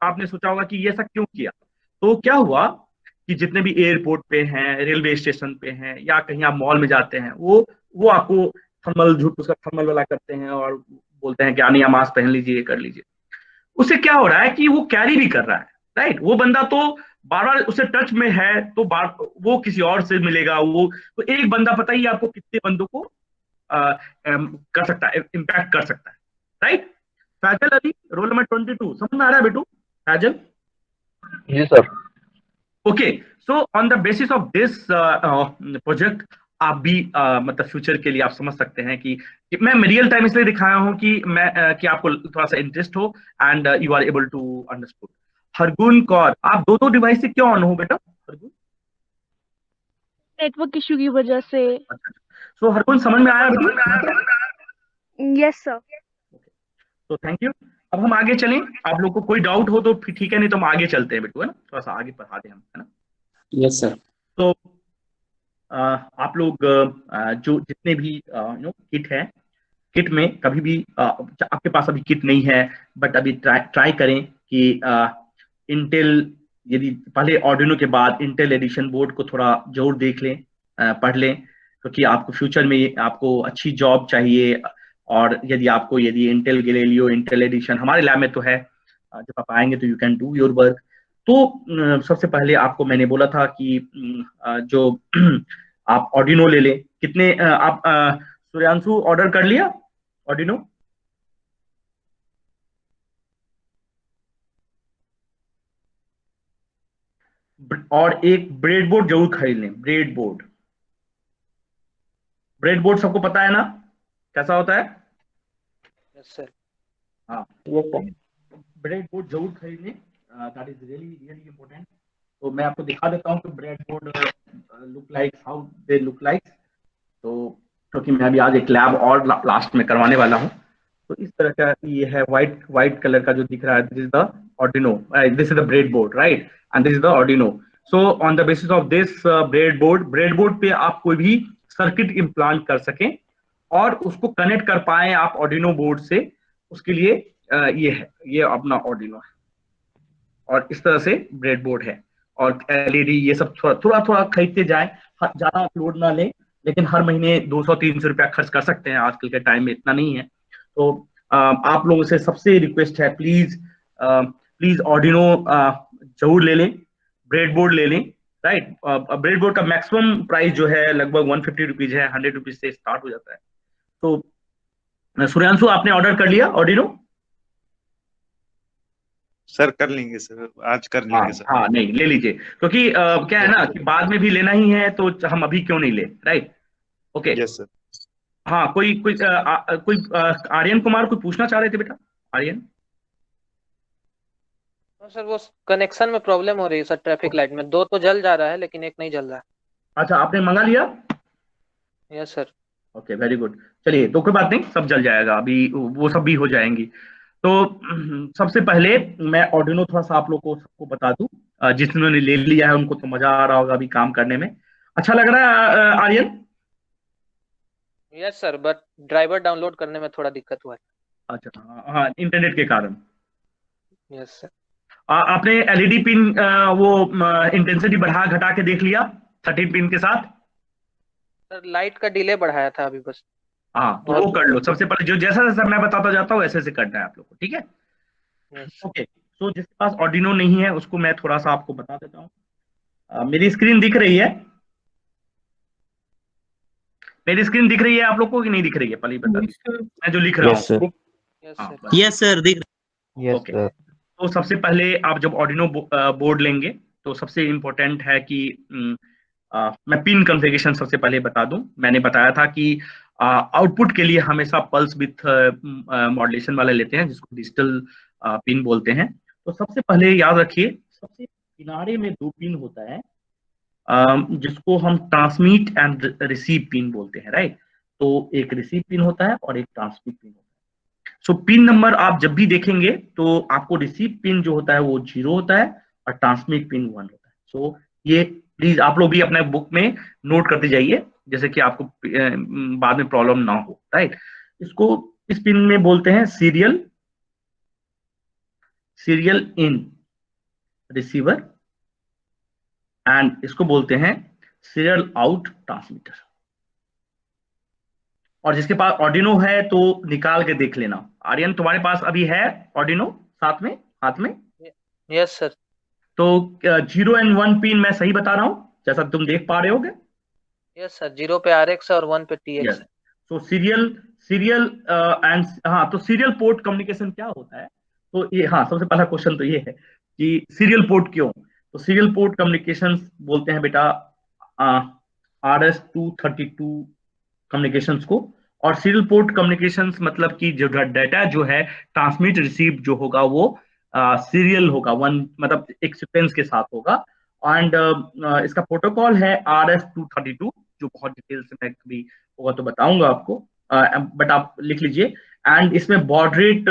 आपने सोचा होगा कि ये सब क्यों किया। तो क्या हुआ कि जितने भी एयरपोर्ट पे हैं, रेलवे स्टेशन पे हैं, या कहीं आप मॉल में जाते हैं, वो आपको थर्मल, झूठ उसका थर्मल वाला करते हैं और बोलते हैं कि आनी या मास्क पहन लीजिए, कर लीजिए। उससे क्या हो रहा है कि वो कैरी भी कर रहा है, राइट। वो बंदा तो बार बार उससे टच में है, तो वो किसी और से मिलेगा। वो तो एक बंदा पता ही आपको कितने बंदों को कर सकता है, इम्पैक्ट कर सकता है, right. Faisal Ali, roll number 22, समझ में आ रहा है बेटू फैजल? जी sir. Okay, so on the basis of this project आप भी मतलब फ्यूचर के लिए आप समझ सकते हैं कि मैं रियल टाइम इसलिए दिखाया हूँ कि मैं कि आपको थोड़ा सा इंटरेस्ट हो and you are able to understood. Hargun Kaur, आप दो डिवाइस से क्यों ऑन हो बेटा हरगुन? नेटवर्क इशू की वजह से। सो हरगुन समझ में आया अभी? Yes sir. तो थैंक यू। अब हम आगे चलें, आप लोग को कोई डाउट हो तो फिर ठीक है, नहीं तो हम आगे चलते हैं बेटू, है ना, थोड़ा सा आगे बढ़ा दें हम, है ना। Yes sir. तो आप लोग जो जितने भी किट है, किट में कभी भी आपके पास अभी किट नहीं है, बट अभी ट्राई करें कि इंटेल, यदि पहले ऑर्डिनो के बाद इंटेल एडिशन बोर्ड को थोड़ा जरूर देख लें, पढ़ लें, क्योंकि आपको फ्यूचर में आपको अच्छी जॉब चाहिए। और यदि इंटेल गैलेलियो, इंटेल एडिशन हमारे लैब में तो है, जब आप आएंगे तो you can do your work. तो सबसे पहले आपको मैंने बोला था कि जो आप ऑर्डिनो ले लें। कितने आप सूर्यांशु ऑर्डर कर लिया ऑर्डिनो? और एक ब्रेड बोर्ड जरूर खरीद लें। ब्रेड बोर्ड सबको पता है ना कैसा होता है? Yes sir. हाँ, यस सर। ब्रेड बोर्ड जरूर खरीद लें, दैट इज रियली इंपॉर्टेंट। तो मैं आपको दिखा देता हूँ कि bread board look like, how they look like. तो क्योंकि मैं अभी आज एक लैब और लास्ट में करवाने वाला हूँ, तो इस तरह का ये है, व्हाइट कलर का जो दिख रहा है, this is the Arduino, this is the bread board, right, and this is the Arduino. So on the basis of this bread board पे आप कोई भी सर्किट इम्प्लांट कर सकें और उसको कनेक्ट कर पाए आप ऑर्डिनो बोर्ड से, उसके लिए ये अपना ऑर्डिनो है। और इस तरह से ब्रेड बोर्ड है, और एलईडी ये सब थोड़ा खरीदते जाए, ज्यादा लोड ना लें, लेकिन हर महीने 200-300 रुपया खर्च कर सकते हैं, आजकल के टाइम में इतना नहीं है। तो आप लोगों से सबसे रिक्वेस्ट है, प्लीज ऑर्डिनो जरूर ले लें, ब्रेड बोर्ड ले लें, राइट। ब्रेड बोर्ड का मैक्सिमम प्राइस जो है लगभग 150 रुपीज है, 100 रुपीज से स्टार्ट हो जाता है। तो सूर्यांशु, आपने ऑर्डर कर लिया ऑर्डिनो? सर कर लेंगे सर, आज कर लेंगे सर। हाँ, नहीं ले लीजिए, क्योंकि क्या है ना कि बाद में भी लेना ही है, तो हम अभी क्यों नहीं ले, राइट। Okay, yes sir. हाँ, कोई आर्यन कुमार कोई पूछना चाह रहे थे बेटा? आर्यन? सर वो कनेक्शन में प्रॉब्लम हो रही है सर, ट्रैफिक लाइट में 2 तो जल जा रहा है लेकिन एक नहीं जल रहा है। अच्छा, आपने मंगा लिया? Yes sir. Okay, very good. चलिए, तो कोई बात नहीं, सब जल जाएगा, अभी वो सब भी हो जाएंगी। तो सबसे पहले मैं ऑर्डिनो थोड़ा सा आप लोग को सबको बता दूं, जिन्होंने ले लिया है उनको तो मजा आ रहा होगा अभी काम करने में। अच्छा लग रहा है Aryan? Yes sir, but driver download करने में थोड़ा दिक्कत हुआ है। अच्छा, हाँ, इंटरनेट के कारण। Yes sir. आपने एलईडी पिन वो इंटेंसिटी बढ़ा घटा के देख लिया 13 पिन के साथ? सर लाइट का डिले बढ़ाया था अभी बस। हाँ, तो वो कर लो सबसे पहले, जो जैसा जैसा मैं बताता जाता हूँ वैसे ऐसे करना है आप लोग को, ठीक है? ओके, तो जिसके पास ऑर्डिनो नहीं है उसको मैं थोड़ा सा आपको बता देता हूँ। मेरी स्क्रीन दिख रही है? मेरी स्क्रीन दिख रही है आप लोग को कि नहीं दिख रही है? पहले बता दीजिए, मैं जो लिख रहा हूँ। यस सर, दिख रहा है। ओके, तो सबसे पहले आप जब ऑर्डिनो बोर्ड लेंगे तो सबसे इम्पोर्टेंट है कि मैं पिन कॉन्फ़िगरेशन सबसे पहले बता दूं। मैंने बताया था कि आउटपुट के लिए हमेशा पल्स विथ मॉड्यूलेशन वाला लेते हैं, जिसको डिजिटल पिन बोलते हैं। तो सबसे पहले याद रखिए, सबसे किनारे में 2 पिन होता है, जिसको हम ट्रांसमिट एंड रिसीव पिन बोलते हैं, राइट। तो एक रिसीव पिन होता है और एक ट्रांसमिट पिन होता है। सो पिन नंबर आप जब भी देखेंगे तो आपको रिसीव पिन जो होता है वो 0 होता है और ट्रांसमिट पिन 1 होता है। सो ये प्लीज आप लोग भी अपने बुक में नोट करते जाइए, जैसे कि आपको बाद में प्रॉब्लम ना हो, राइट। इसको इस पिन में बोलते हैं सीरियल इन रिसीवर, एंड इसको बोलते हैं सीरियल आउट ट्रांसमीटर। और जिसके पास ऑर्डिनो है तो निकाल के देख लेना। आर्यन, तुम्हारे पास अभी है ऑर्डिनो साथ में, हाथ में? Yes sir. तो 0 and 1 पिन मैं सही बता रहा हूं जैसा तुम देख पा रहे होगे? यस सर, 0 पे RX और 1 पे TX है। तो सीरियल एंड, हाँ, तो सीरियल पोर्ट कम्युनिकेशन क्या होता है? तो ये, हाँ, सबसे पहला क्वेश्चन तो ये है कि सीरियल पोर्ट क्यों? तो सीरियल पोर्ट कम्युनिकेशन बोलते हैं बेटा, RS-232 कम्युनिकेशंस को, और सीरियल पोर्ट कम्युनिकेशंस मतलब कि जो डाटा जो है ट्रांसमिट रिसीव जो होगा वो सीरियल होगा, वन मतलब एक सीक्वेंस के साथ होगा। एंड इसका प्रोटोकॉल है RS-232, जो बहुत डिटेल से मैं कभी होगा तो बताऊंगा आपको, बट आप लिख लीजिए। एंड इसमें बॉड रेट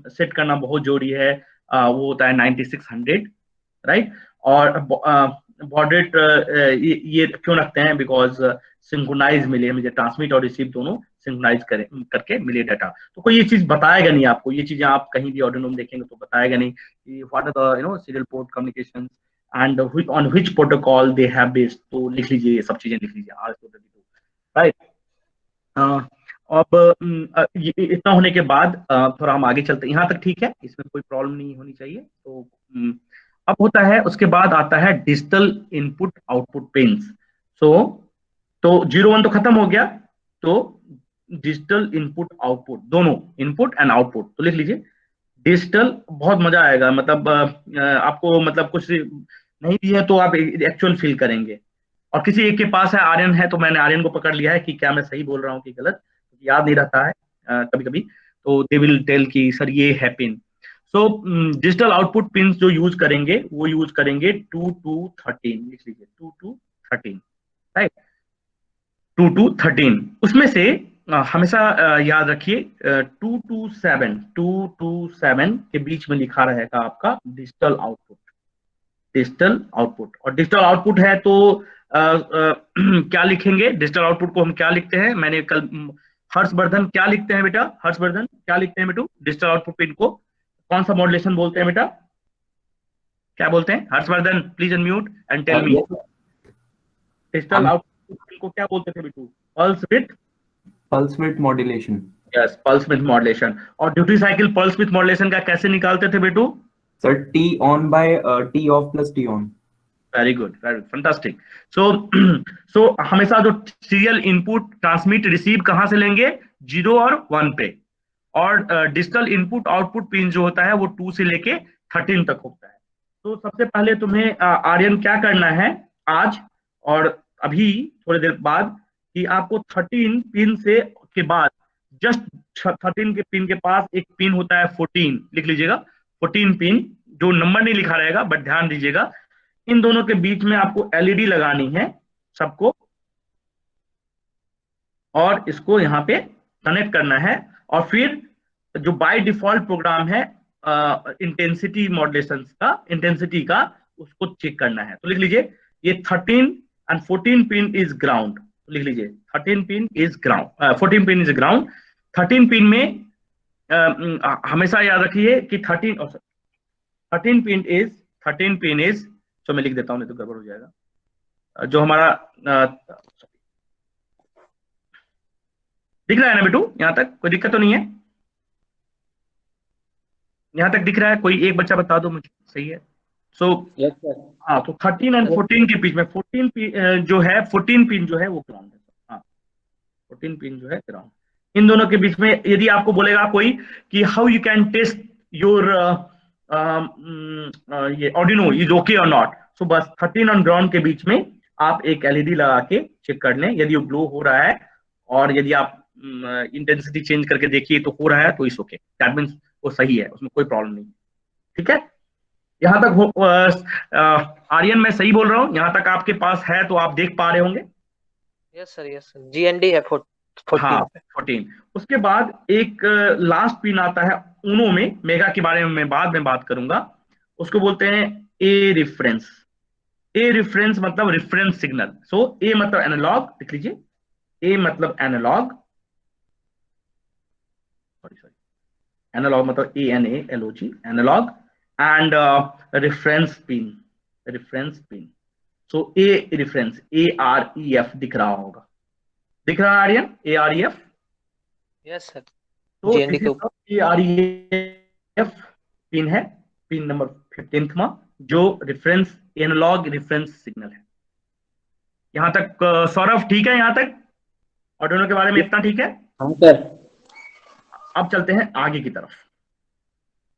सेट करना बहुत जरूरी है, वो होता है 9600, राइट। और बॉड रेट ये क्यों रखते हैं, बिकॉज सिंक्रोनाइज मिले मुझे, ट्रांसमिट और रिसीव दोनों सिंक्रोनाइज करके मिले डाटा। तो कोई ये चीज बताएगा नहीं आपको, ये चीजें आप कहीं भी ऑर्डिनो में देखेंगे तो बताएगा नहीं कि what are the serial port communication and on which protocol they have based. तो लिख लीजिए, ये सब चीजें लिख लीजिए RS-232, राइट। अब इतना होने के बाद थोड़ा हम आगे चलते हैं, यहाँ तक ठीक है, इसमें कोई प्रॉब्लम नहीं होनी चाहिए। तो अब होता है, उसके बाद आता है डिजिटल इनपुट आउटपुट पिन्स। तो 0-1 तो खत्म हो गया, तो डिजिटल इनपुट आउटपुट, दोनों इनपुट एंड आउटपुट, तो लिख लीजिए डिजिटल। बहुत मजा आएगा, मतलब आपको मतलब कुछ नहीं भी है तो आप एक्चुअल फील करेंगे। और किसी एक के पास है आर्यन है, तो मैंने आर्यन को पकड़ लिया है कि क्या मैं सही बोल रहा हूँ कि गलत, याद नहीं रहता है कभी कभी, तो दे विल टेल कि सर ये है pin. So digital output pin जो यूज करेंगे वो यूज करेंगे 2 to 13, लिख लीजिए 2 to 13, राइट, 2 to 13। उसमें से हमेशा याद रखिए 2 to 7 के बीच में लिखा रहेगा आपका डिजिटल आउटपुट, डिजिटल आउटपुट। और डिजिटल आउटपुट है तो क्या लिखेंगे, डिजिटल आउटपुट को हम क्या लिखते हैं, मैंने कल हर्षवर्धन क्या लिखते हैं बेटा, हर्षवर्धन क्या लिखते हैं बेटू, डिजिटल आउटपुट पिन को कौन सा मॉड्यूलेशन बोलते हैं बेटा, क्या बोलते हैं Harshvardhan, please unmute and tell me. Digital output pin को क्या बोलते थे बेटू, pulse width modulation. Yes, pulse width modulation. और duty cycle pulse width modulation का कैसे निकालते थे बेटू, sir T on by T off plus T on। Very good, fantastic. So हमेशा जो सीरियल इनपुट ट्रांसमिट रिसीव कहां से लेंगे, 0 और 1 पे। और डिजिटल इनपुट आउटपुट पिन जो होता है वो 2 से लेके 13 तक होता है। तो सबसे पहले तुम्हें आर्यन क्या करना है आज और अभी थोड़ी देर बाद, कि आपको 13 पिन से के बाद जस्ट 13 के पिन के पास एक पिन होता है 14, लिख लीजिएगा 14 पिन, जो नंबर नहीं लिखा रहेगा बट ध्यान दीजिएगा, इन दोनों के बीच में आपको एलईडी लगानी है सबको, और इसको यहाँ पे कनेक्ट करना है। और फिर जो बाय डिफॉल्ट प्रोग्राम है इंटेंसिटी मॉड्यूलेशन का, इंटेंसिटी का, उसको चेक करना है। तो लिख लीजिए ये 13 एंड 14 पिन इज ग्राउंड, लिख लीजिए 13 pin is ground, 14 pin is ground. 13 pin में हमेशा याद रखिए कि 13 पिन इज, तो मैं लिख देता हूं नहीं तो गड़बड़ हो जाएगा। जो हमारा दिख रहा है ना बेटू, यहां तक कोई दिक्कत तो नहीं है, यहां तक दिख रहा है, कोई एक बच्चा बता दो मुझे, सही है। सो हाँ, तो 13 एंड 14 के बीच में 14 पिन जो है, 14 पिन जो है वो ग्राउंड है। हाँ, 14 पिन जो है ग्राउंड। इन दोनों के बीच में यदि आपको बोलेगा कोई कि how you can test your ये ऑर्डिनो इज ओके और नॉट, सो बस 13 और ग्राउंड के बीच में आप एक एलईडी लगा के चेक कर लें, यदि वो ग्लो हो रहा है और यदि आप इंटेंसिटी चेंज करके देखिए तो हो रहा है तो इस ओके, दैट मींस वो सही है, उसमें कोई प्रॉब्लम नहीं। ठीक है, यहाँ तक आर्यन मैं सही बोल रहा हूँ, यहाँ तक आपके पास है तो आप देख पा रहे होंगे। Yes sir, yes sir, GND है 14। हाँ 14। उसके बाद एक लास्ट पिन आता है उनो में, मेगा के बारे में मैं बाद में बात करूंगा, उसको बोलते हैं ए रिफरेंस। ए रिफरेंस मतलब रिफरेंस सिग्नल। सो ए मतलब एनालॉग, लिख लीजिए ए मतलब एनालॉग, एनालॉग मतलब ANALOG, analog, and reference pin, reference pin. So A reference AREF दिख रहा होगा, दिख रहा है आर्यन, AREF? यस सर, तो जीएनडी के ऊपर AREF पिन है, पिन नंबर 15वां, जो रेफरेंस एनालॉग रेफरेंस सिग्नल है। यहां तक सौरभ ठीक है, यहां तक आर्डिनो के बारे में इतना ठीक है? हाँ सर। अब चलते हैं आगे की तरफ।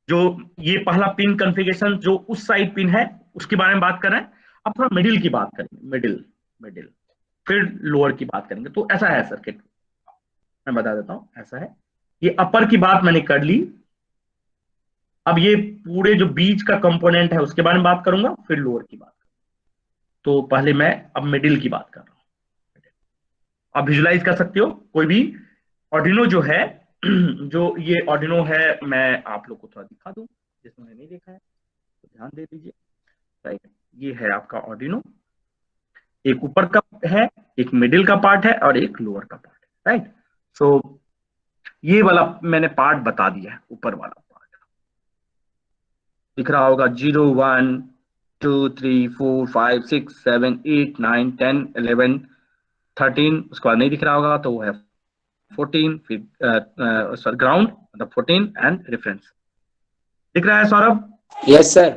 जो ये पहला पिन कॉन्फ़िगरेशन जो उस साइड पिन है उसके बारे में बात कर रहे हैं। अब थोड़ा मिडिल की बात करेंगे, मिडिल। फिर लोअर की बात करेंगे। तो ऐसा है सर्किट, मैं बता देता हूं, ऐसा है। ये अपर की बात मैंने कर ली, अब ये पूरे जो बीच का कंपोनेंट है उसके बारे में बात करूंगा, फिर लोअर की बात। तो पहले मैं अब मिडिल की बात कर रहा हूं। आप विजुलाइज कर सकते हो कोई भी आर्डिनो जो है जो ये आर्डिनो है, मैं आप लोग को थोड़ा दिखा दूं जिसने नहीं देखा है तो ध्यान दे दीजिए। राइट, ये है आपका आर्डिनो, एक ऊपर का है, एक मिडिल का पार्ट है और एक लोअर का पार्ट है। राइट, सो ये वाला मैंने पार्ट बता दिया है, ऊपर वाला पार्ट दिख रहा होगा 0 1 2 3 4 5 6 7 8 9 10 11 13, उसके बाद नहीं दिख रहा होगा तो वो है 14, फिर ग्राउंड मतलब 14 एंड रेफरेंस। दिख रहा है Saurabh? Yes sir.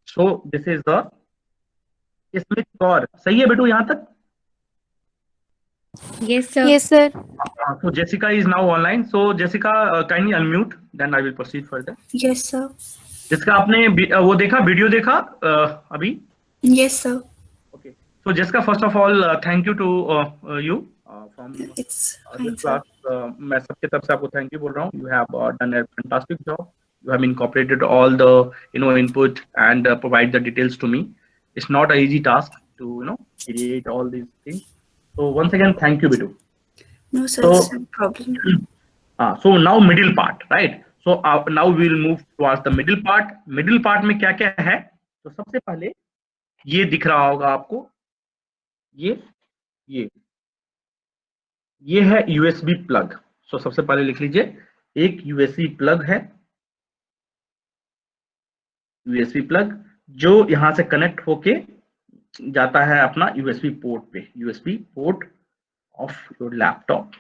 So this is the smith car. सही है बेटू यहाँ तक? Yes, sir. Yes, sir. So Jessica is now online. So Jessica, kindly unmute. Then I will proceed further. Yes, sir. जिसका आपने वो देखा, वीडियो देखा अभी? Yes, sir. Okay. So Jessica, first of all, thank you to you from It's this fine, sir. class. मैं सबके तरफ से आपको thank you बोल रहा हूँ. You have done a fantastic job. You have incorporated all the input and provide the details to me. It's not an easy task to create all these things. So once again, thank you, Bidu. No, sir. So, It's no problem. So now middle part, right? So now we will move towards the middle part. Middle part में क्या क्या है? तो सबसे पहले ये दिख रहा होगा आपको, ये है USB प्लग। सो सबसे पहले लिख लीजिए, एक USB प्लग है, USB प्लग जो यहां से कनेक्ट होके जाता है अपना USB पोर्ट पे, USB port of your laptop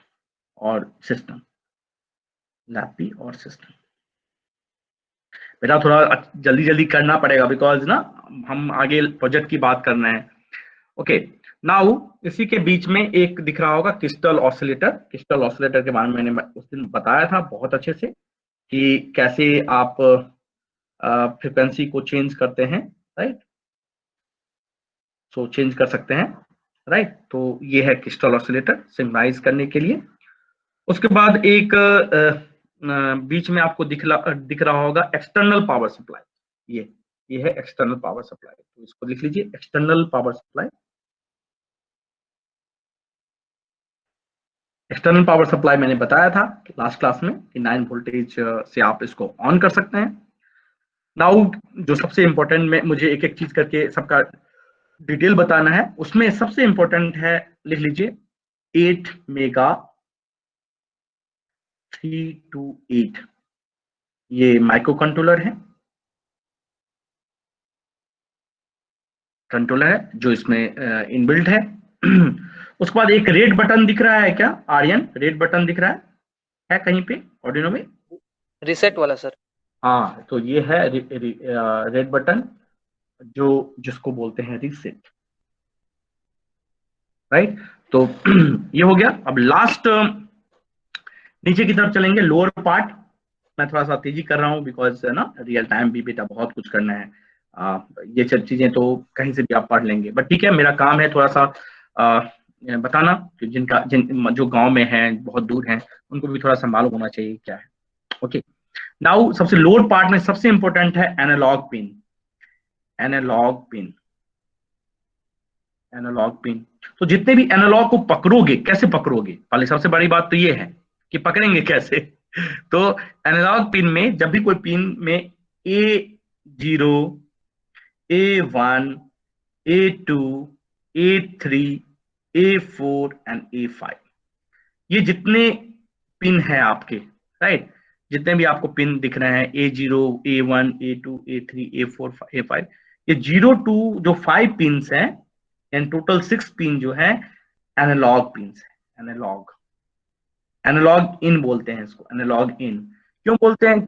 और सिस्टम, लैपी और सिस्टम। बेटा थोड़ा जल्दी जल्दी करना पड़ेगा बिकॉज ना हम आगे प्रोजेक्ट की बात करना है। ओके, नाउ इसी के बीच में एक दिख रहा होगा क्रिस्टल ऑसिलेटर। क्रिस्टल ऑसिलेटर के बारे में मैंने उस दिन बताया था बहुत अच्छे से कि कैसे आप फ्रीक्वेंसी को चेंज करते हैं। राइट, सो चेंज कर सकते हैं। राइट, तो ये है क्रिस्टल ऑसिलेटर सिंक्रोनाइज करने के लिए। उसके बाद एक बीच में आपको दिख रहा होगा एक्सटर्नल पावर सप्लाई। ये है एक्सटर्नल पावर सप्लाई, तो इसको लिख लीजिए external power supply. External power supply मैंने बताया था लास्ट क्लास में कि 9 वोल्टेज से आप इसको ऑन कर सकते हैं। नाउ जो सबसे इंपॉर्टेंट में मुझे एक एक चीज करके सबका डिटेल बताना है, उसमें सबसे इंपॉर्टेंट है, लिख लीजिए 8 मेगा 328, ये माइक्रो कंट्रोलर है, जो इसमें इनबिल्ट है। उसके बाद एक रेड बटन दिख रहा है क्या आर्यन? रेड बटन दिख रहा है कहीं पे आर्डिनो में? रिसेट वाला सर। हाँ, तो ये है रेड बटन जिसको बोलते हैं रीसेट। राइट, तो ये हो गया। अब लास्ट नीचे की तरफ चलेंगे, लोअर पार्ट। मैं थोड़ा सा तेजी कर रहा हूँ बिकॉज ना रियल टाइम भी बेटा बहुत कुछ करना है। ये सब चीजें तो कहीं से भी आप पढ़ लेंगे, बट ठीक है, मेरा काम है थोड़ा सा बताना कि जो गांव में हैं, बहुत दूर हैं, उनको भी थोड़ा सा मालूम होना चाहिए क्या है। ओके, नाउ सबसे लोअर पार्ट में सबसे इंपॉर्टेंट है एनालॉग पिन। एनालॉग पिन, तो जितने भी एनालॉग को पकड़ोगे, कैसे पकड़ोगे? पहले सबसे बड़ी बात तो ये है कि पकड़ेंगे कैसे। तो एनालॉग पिन में जब भी कोई पिन में A0, A1, A2, A3, A4 and A5, ये जितने पिन हैं आपके, राइट, जितने भी आपको पिन दिख रहे हैं A0, A1, A2, A3, A4, A5, ये 0 to जो 5 पिन्स हैं एंड टोटल 6 पिन जो है एनालॉग पिन्स है। एनालॉग इन बोलते हैं इसको, एनालॉग इन क्यों बोलते हैं?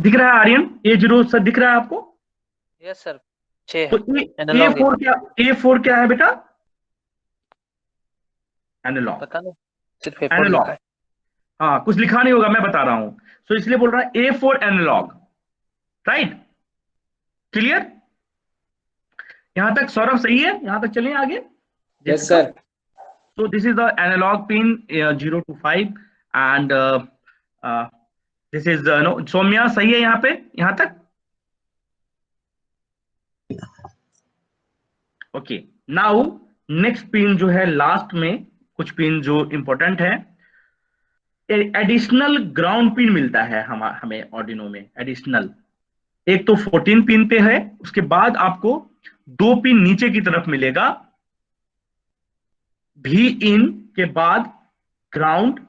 दिख रहा है आर्यन? A0 सर दिख रहा है आपको? यस सर, 6 तो A4 क्या है बेटा? एनालॉग। पता नहीं, सिर्फ A4 एनालॉग, लिखा है। हाँ, कुछ लिखा नहीं होगा, मैं बता रहा हूं, तो इसलिए बोल रहा है A4 एनालॉग। Right, clear? यहां तक सौरभ सही है? यहां तक चलें आगे? Yes sir. So this is the analog pin 0 to 5 and this is no, Saumya सही है यहाँ पे, यहाँ तक? ओके, नाउ नेक्स्ट पिन जो है लास्ट में, कुछ पिन जो इंपॉर्टेंट है, एडिशनल ग्राउंड पिन मिलता है हमें आर्डिनो में एडिशनल। एक तो 14 पिन पे है, उसके बाद आपको 2 पिन नीचे की तरफ मिलेगा, भी इन के बाद ग्राउंड।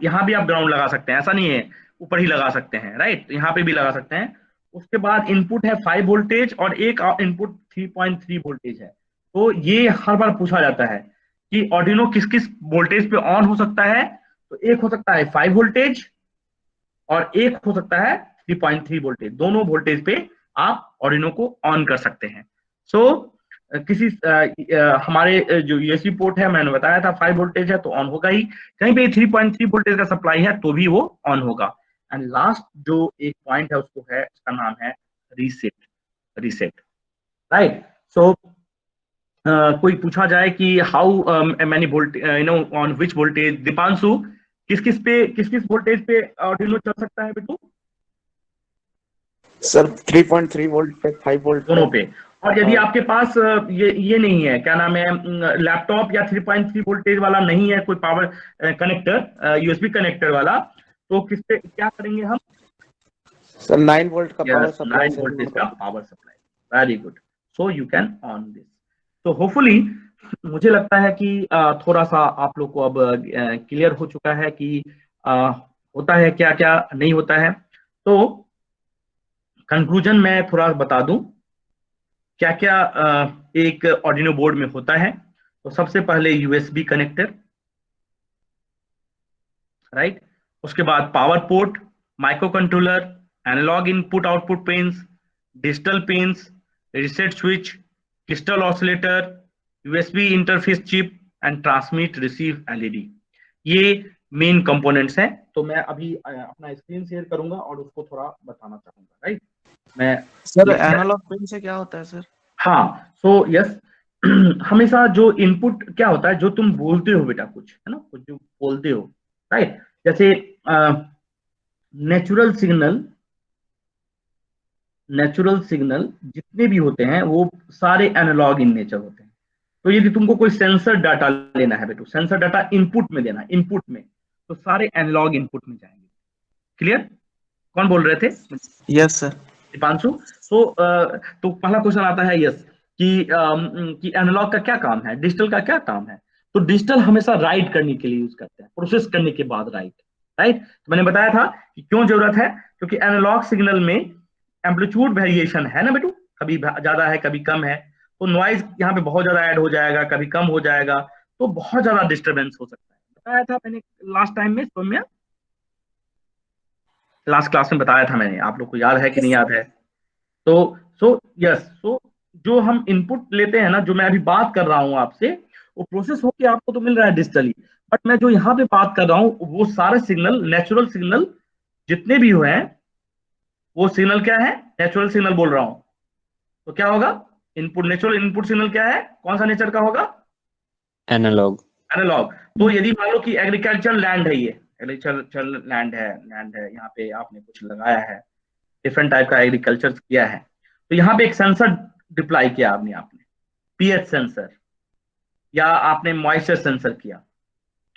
यहां भी आप ग्राउंड लगा सकते हैं, ऐसा नहीं है ऊपर ही लगा सकते हैं, राइट, यहां पे भी लगा सकते हैं। उसके बाद इनपुट है 5 वोल्टेज और एक इनपुट 3.3 वोल्टेज है। तो ये हर बार पूछा जाता है कि आर्डिनो किस किस वोल्टेज पे ऑन हो सकता है। तो एक हो सकता है 5 वोल्टेज और एक हो सकता है 3.3 वोल्टेज, दोनों वोल्टेज पे आप आर्डिनो को ऑन कर सकते हैं। सो किसी हमारे जो यूएसबी पोर्ट है, मैंने बताया था 5 वोल्टेज है तो ऑन होगा ही, कहीं पे 3.3 वोल्टेज का सप्लाई है तो भी वो ऑन होगा। एंड लास्ट जो एक पॉइंट है उसको है, उसका नाम है रीसेट, राइट। सो कोई पूछा जाए कि how many voltage on which voltage, Deepanshu किस किस वोल्टेज पे आर्डिनो चल सकता है बेटू? सर 3.3 वोल्ट पे, 5 वोल्ट दोनों पे। और यदि आपके पास ये नहीं है, क्या नाम है, लैपटॉप या 3.3 वोल्टेज वाला नहीं है कोई पावर कनेक्टर, यूएसबी कनेक्टर वाला, तो किस पे क्या करेंगे हम? सर 9 वोल्ट का पावर सप्लाई, 9 वोल्टेज का power supply. Very good, so you can on this. तो होपफुली मुझे लगता है कि थोड़ा सा आप लोग को अब क्लियर हो चुका है कि होता है क्या क्या नहीं होता है। तो कंक्लूजन मैं थोड़ा बता दूं क्या क्या एक आर्डिनो बोर्ड में होता है। तो सबसे पहले यूएसबी कनेक्टर, राइट, उसके बाद power port, micro controller, analog input output pins, digital pins, reset switch, crystal oscillator, USB interface chip and transmit receive LED. ये मेन कंपोनेंट्स हैं। तो मैं अभी अपना स्क्रीन शेयर करूंगा और उसको थोड़ा बताना चाहूंगा, राइट। मैं सर एनालॉग पिन से क्या होता है सर? हाँ, सो यस, हमेशा जो इनपुट क्या होता है, जो तुम बोलते हो बेटा, कुछ है ना, कुछ जो बोलते हो, राइट। जैसे नेचुरल सिग्नल जितने भी होते हैं वो सारे एनालॉग इन नेचर होते हैं। तो यदि तुमको कोई सेंसर डाटा लेना है बेटू, सेंसर डाटा इनपुट में देना, इनपुट में, तो सारे एनालॉग इनपुट में जाएंगे। क्लियर? कौन बोल रहे थे? Yes sir. दीपांशु। तो पहला क्वेश्चन आता है यस कि एनालॉग का क्या काम है, डिजिटल का क्या काम है? तो डिजिटल हमेशा राइट करने के लिए यूज करते हैं, प्रोसेस करने के बाद राइट। तो मैंने बताया था कि क्यों जरूरत है, क्योंकि एनालॉग सिग्नल में एम्पलीट्यूड वेरिएशन है ना बेटू, कभी ज्यादा है कभी कम है, तो नॉइज यहाँ पे बहुत ज्यादा ऐड हो जाएगा, कभी कम हो जाएगा, तो बहुत ज्यादा डिस्टर्बेंस हो सकता है। बताया था मैंने लास्ट टाइम में, सौम्या लास्ट क्लास में बताया था मैंने, आप लोग को याद है कि नहीं याद है? तो सो जो हम इनपुट लेते हैं ना, जो मैं अभी बात कर रहा हूँ आपसे, वो प्रोसेस होके आपको तो मिल रहा है डिजिटली, बट मैं जो यहाँ पे बात कर रहा हूँ वो सारे सिग्नल, नेचुरल सिग्नल जितने भी हुए हैं, वो सिग्नल क्या है? नेचुरल सिग्नल बोल रहा हूँ। तो क्या होगा? इनपुट, नेचुरल इनपुट सिग्नल क्या है, कौन सा नेचर का होगा? एनालॉग। तो यदि मान लो कि एग्रीकल्चर लैंड है, ये एग्रीकल्चर लैंड है, यहाँ पे आपने कुछ लगाया है, डिफरेंट टाइप का एग्रीकल्चर किया है, तो यहाँ पे एक सेंसर डिप्लाई किया आपने पीएच सेंसर, या आपने मॉइस्चर सेंसर किया,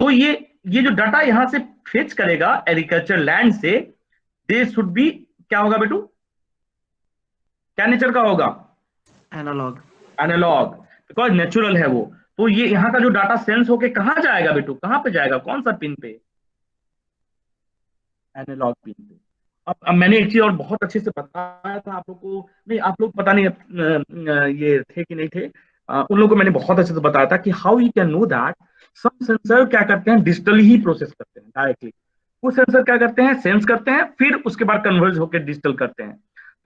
तो ये जो डाटा यहाँ से फेच करेगा एग्रीकल्चर लैंड से, दे शुड बी क्या होगा बेटू, क्या नेचर का होगा? एनालॉग, बिकॉज नेचुरल है वो। तो ये यहाँ का जो डाटा सेंस होके कहाँ जाएगा बेटू, कहाँ पे जाएगा, कौन सा पिन पे? एनालॉग पिन पे। अब मैंने एक चीज और बहुत अच्छे से बताया था आप लोग को, नहीं आप लोग पता नहीं ये थे कि नहीं थे, उन लोगों को मैंने बहुत अच्छे से बताया था कि how you can know that some sensor क्या करते हैं, डिजिटली ही प्रोसेस करते हैं डायरेक्टली। कुछ सेंसर क्या करते हैं, सेंस करते हैं, फिर उसके बाद कन्वर्ज होकर डिजिटल करते हैं।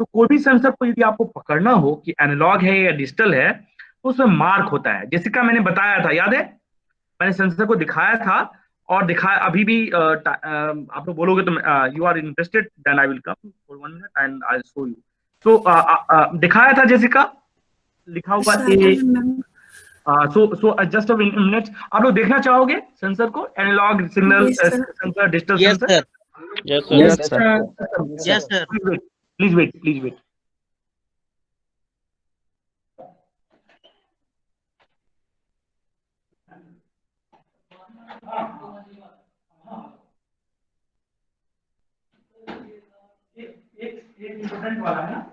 तो कोई भी सेंसर को यदि आपको पकड़ना हो कि एनालॉग है या डिजिटल है, तो उसमें मार्क होता है, जैसे का मैंने बताया था, याद है? मैंने सेंसर को दिखाया था और दिखाया, अभी भी आप लोग बोलोगे तो you are interested, then I will come for 1 minute and I will show you. तो दिखाया था जैसे का लिखा हुआ सो जस्ट अ मिनट, आप लोग देखना चाहोगे सेंसर को, analog signal Yes, sir. Sensor, digital yes sensor? Sir, Yes, Yes, sir. sir. Yes sir. Please wait please wait. एक इम्पोर्टेंट वाला है ना,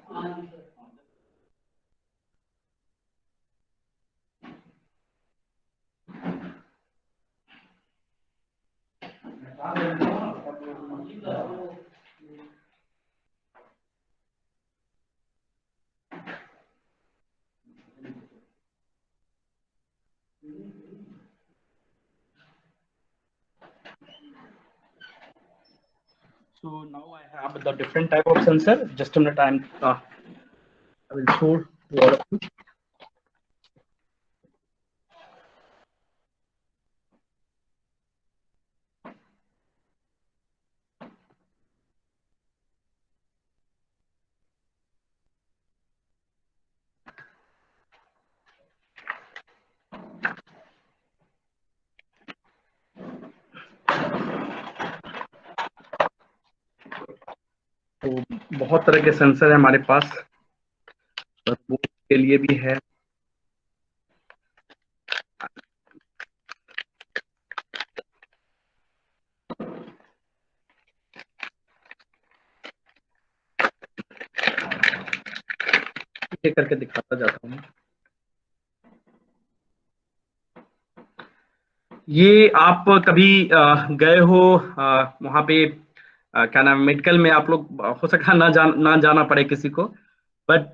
so now I have the different type of sensor. Just a minute, I will show to all of you. तो बहुत तरह के sensor है हमारे पास, बोट के लिए भी है, ये करके दिखाता जाता हूँ। ये आप कभी गए हो वहां पे क्या नाम, मेडिकल में आप लोग, हो सका ना जाना पड़े किसी को, बट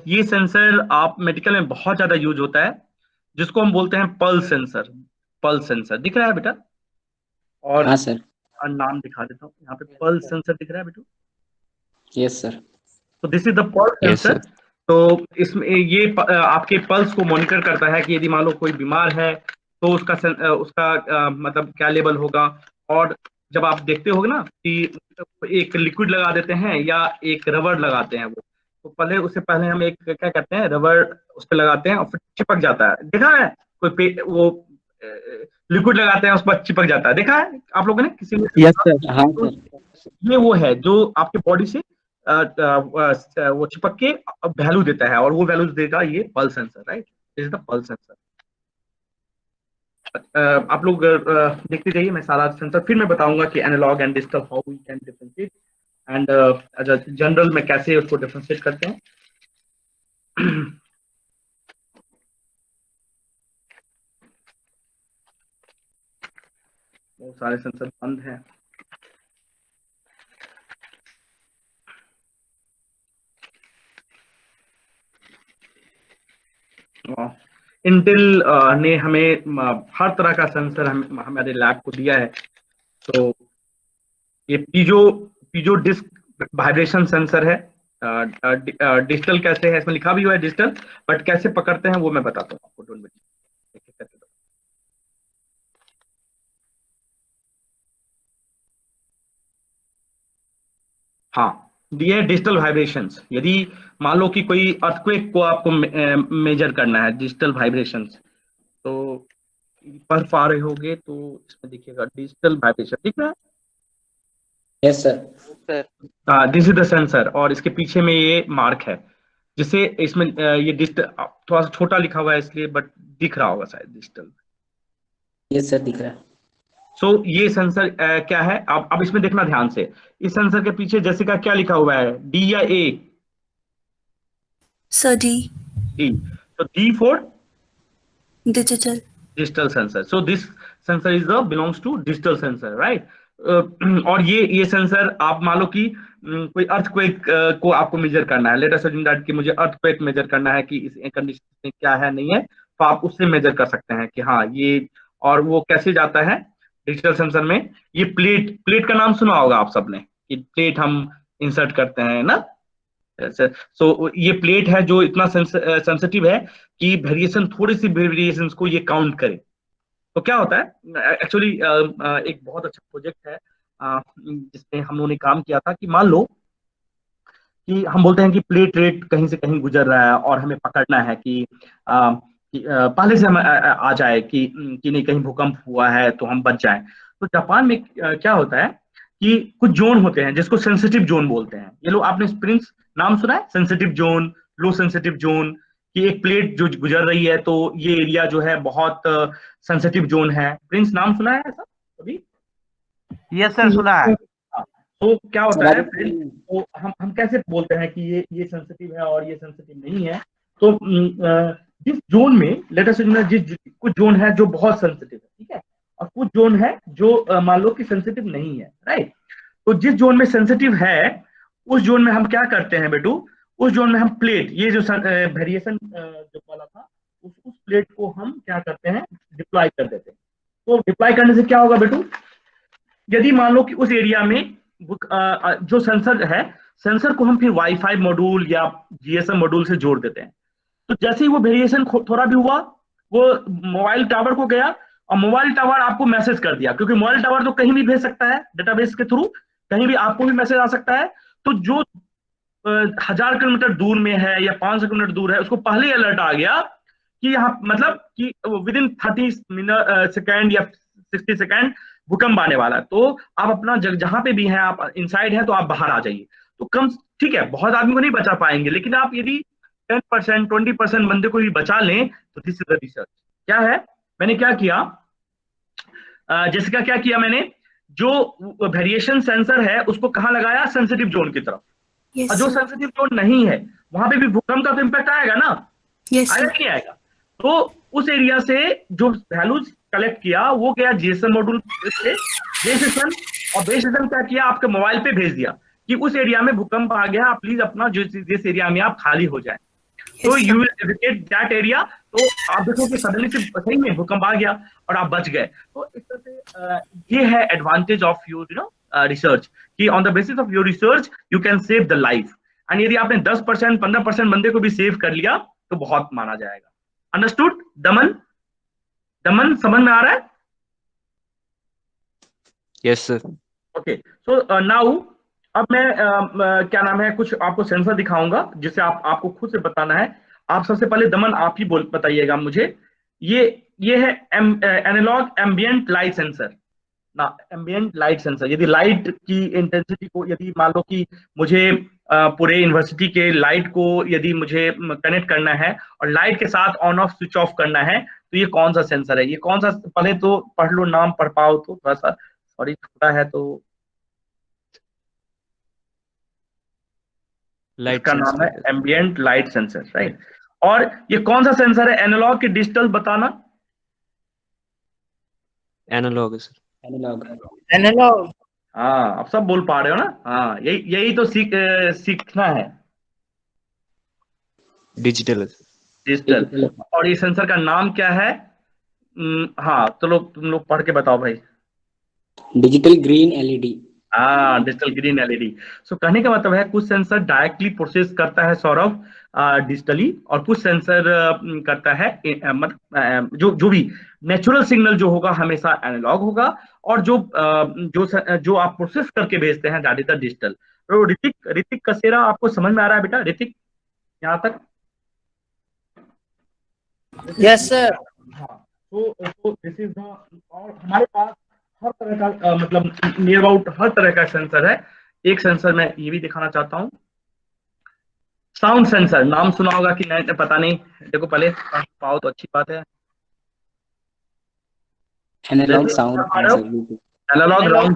ये सेंसर आप मेडिकल में बहुत ज्यादा यूज होता है, जिसको हम बोलते हैं पल्स सेंसर। पल्स सेंसर दिख रहा है बेटा? और हाँ सर। नाम दिखा देता हूँ, यहाँ पे पल्स सेंसर दिख रहा है बेटा? Yes sir. तो this is the pulse sensor. तो इसमें ये आपके पल्स को मॉनिटर करता है कि यदि मान लो कोई बीमार है तो उसका मतलब क्या लेवल होगा। और जब आप देखते होगे ना कि एक लिक्विड लगा देते हैं या एक रबर लगाते हैं, वो तो पहले उससे पहले हम एक क्या करते हैं, रबर उस पर लगाते हैं और फिर चिपक जाता है। देखा है कोई वो लिक्विड लगाते हैं उस पर चिपक जाता है, देखा है आप लोगों ने किसी ने? Yes sir. हाँ सर। ये वो है जो आपके बॉडी से वो चिपक के वैल्यू देता है, और वो वैल्यू देगा ये pulse sensor, right? This is the pulse sensor. आप लोग देखते जाइए, मैं सारा सेंसर फिर मैं बताऊंगा कि analog and digital how we can differentiate, and general में कैसे उसको डिफरेंशिएट करते हैं। बहुत सारे सेंसर बंद हैं। इंटेल ने हमें हर तरह का सेंसर हमारे लैब को दिया है। तो ये पीजो डिस्क वाइब्रेशन सेंसर है। डिजिटल कैसे है, इसमें लिखा भी हुआ है डिजिटल, बट कैसे पकड़ते हैं वो मैं बताता हूँ आपको। Don't worry. हाँ, ये डिजिटल वाइब्रेशंस। यदि मान लो कि कोई अर्थक्वेक को आपको मेजर करना है, डिजिटल वाइब्रेशंस, तो पढ़ पा रहे होगे तो इसमें देखिएगा डिजिटल वाइब्रेशन दिख रहा है? Yes sir. This is the sensor, और इसके पीछे में ये मार्क है, जिससे इसमें ये डिजिटल थोड़ा सा छोटा लिखा हुआ है इसलिए, बट दिख रहा होगा शायद डिजिटल। यस सर दिख रहा है। सो ये सेंसर क्या है, अब इसमें देखना ध्यान से। इस सेंसर के पीछे जैसिका क्या लिखा हुआ है, डी या ए? Sir, D. डी। तो D for Digital. Digital sensor. So this sensor is the belongs to digital sensor, right? और ये सेंसर आप मान लो कि कोई अर्थक्वेक को आपको मेजर करना है, लेट अस अज्यूम दैट कि मुझे अर्थक्वेक मेजर करना है कि इस कंडीशन में क्या है नहीं है, तो आप उससे मेजर कर सकते हैं कि हाँ ये। और वो कैसे जाता है डिजिटल सेंसर में, ये प्लेट का नाम सुना होगा आप सबने, कि प्लेट हम इंसर्ट करते हैं ना। सो ये प्लेट है जो इतना सेंसिटिव है कि वेरिएशन, थोड़ी सी वेरिएशन को ये काउंट करे। तो क्या होता है एक्चुअली, एक बहुत अच्छा प्रोजेक्ट है जिसमें हम लोगों ने काम किया था कि मान लो कि हम बोलते हैं कि प्लेट रेट कहीं से कहीं गुजर रहा है और हमें पकड़ना है कि पहले से हम आ जाए कि नहीं कहीं भूकंप हुआ है तो हम बच जाएं। तो जापान में क्या होता है कि कुछ जोन होते हैं जिसको सेंसिटिव जोन बोलते हैं। ये लोग, आपने प्रिंस नाम सुना है, सेंसिटिव जोन, लो सेंसिटिव जोन, कि एक प्लेट जो गुजर रही है तो ये एरिया जो है बहुत सेंसिटिव जोन है। प्रिंस नाम सुना है ऐसा कभी? यस सर, सुना है। तो क्या होता है फ्रेंड, तो हम कैसे बोलते हैं कि ये सेंसिटिव है और ये सेंसिटिव नहीं है? तो जिस जोन में लेट अस जिस कुछ जोन है जो बहुत सेंसिटिव है, ठीक है, और कुछ जोन है जो मान लो कि सेंसिटिव नहीं है, राइट। तो जिस जोन में सेंसिटिव है उस जोन में हम क्या करते हैं बेटू, उस जोन में हम प्लेट, ये जो वेरिएशन जो वाला था, उस प्लेट को हम क्या करते हैं, डिप्लॉय कर देते हैं। तो डिप्लॉय करने से क्या होगा बेटू, यदि मान लो कि उस एरिया में जो सेंसर है, सेंसर को हम फिर वाईफाई मॉड्यूल या जीएसएम मॉड्यूल से जोड़ देते हैं। तो जैसे ही वो वेरिएशन थोड़ा भी हुआ, वो मोबाइल टावर को गया और मोबाइल टावर आपको मैसेज कर दिया, क्योंकि मोबाइल टावर तो कहीं भी भेज सकता है डेटाबेस के थ्रू, कहीं भी आपको भी मैसेज आ सकता है। तो जो 1000 किलोमीटर दूर में है या 500 किलोमीटर दूर है, उसको पहले अलर्ट आ गया कि यहाँ मतलब कि विद इन 30 मिनट सेकेंड या 60 सेकेंड भूकंप आने वाला है। तो आप अपना जहां पे भी हैं, आप इनसाइड हैं तो आप बाहर आ जाइए। तो कम, ठीक है, बहुत आदमी को नहीं बचा पाएंगे, लेकिन आप यदि 10% 20% बंदे को भी बचा लें तो दिस इज द रिसर्च। क्या है, मैंने क्या किया, जैसे क्या किया मैंने, जो वेरिएशन सेंसर है उसको कहाँ लगाया, सेंसिटिव जोन की तरफ। Yes, और जो sir. सेंसिटिव जोन नहीं है वहां पे भी भूकंप का तो इम्पैक्ट आएगा ना, Yes, आएगा sir. कि नहीं आएगा? तो उस एरिया से जो वैल्यूज कलेक्ट किया वो गया जीएसएम मॉड्यूल से बेस स्टेशन, और बेस स्टेशन क्या किया, आपके मोबाइल पे भेज दिया कि उस एरिया में भूकंप आ गया, आप प्लीज अपना जिस एरिया में आप खाली हो जाए। तो Yes, you sir. Will evitate that area. तो आप देखो कि सडनली से सही में भूकंप आ गया और आप बच गए। तो इस तरह से ये है एडवांटेज ऑफ योर रिसर्च, कि on the basis of your research you can save the life. And यदि आपने 10% 15% बंदे को भी सेव कर लिया तो बहुत माना जाएगा। अंडरस्टूड दमन? दमन समझ में आ रहा है? Yes sir. Okay, so now अब मैं क्या नाम है, कुछ आपको सेंसर दिखाऊंगा जिससे आपको खुद से बताना है। आप सबसे पहले दमन आप ही बताइएगा मुझे, ये है एनालॉग एम्बिएंट लाइट सेंसर ना, एम्बिएंट लाइट सेंसर। यदि लाइट की इंटेंसिटी को, यदि मान लो कि मुझे पूरे यूनिवर्सिटी के लाइट को यदि मुझे कनेक्ट करना है और लाइट के साथ ऑन ऑफ स्विच ऑफ करना है, तो ये कौन सा सेंसर है, ये कौन सा, पहले तो पढ़ लो, नाम पढ़ पाओ तो थोड़ा सा, सॉरी छोटा है तो। इसका नाम है एम्बिएंट लाइट सेंसर, राइट। और ये कौन सा सेंसर है, एनालॉग की डिजिटल बताना? एनालॉग है सर। एनालॉग। हाँ, आप सब बोल पा रहे हो ना? हाँ, यही तो सीखना है। डिजिटल है। डिजिटल। और ये सेंसर का नाम क्या है? हाँ, तो तुम लोग पढ़ के बताओ भाई। Digital green LED. हाँ, डिजिटल ग्रीन एलईडी। सो कहने का मतलब है कुछ सेंसर डायरेक्टली प्रोसेस करता है सौरभ डिजिटली, और कुछ सेंसर करता है मतलब जो भी नेचुरल सिग्नल जो होगा हमेशा एनालॉग होगा, और जो आप प्रोसेस करके भेजते हैं दैट इज द डिजिटल। तो ऋतिक कसेरा आपको समझ में आ रहा है बेटा? ऋतिक यहाँ तक? Yes sir. हाँ, तो दिस इज द, और हमारे पास हर तरह का मतलब नियर अबाउट हर तरह का सेंसर है। एक सेंसर मैं ये भी दिखाना चाहता हूँ, साउंड सेंसर। नाम सुना होगा कि नहीं पता नहीं, देखो पहले पाओ तो अच्छी बात है। Analog sound, analog round.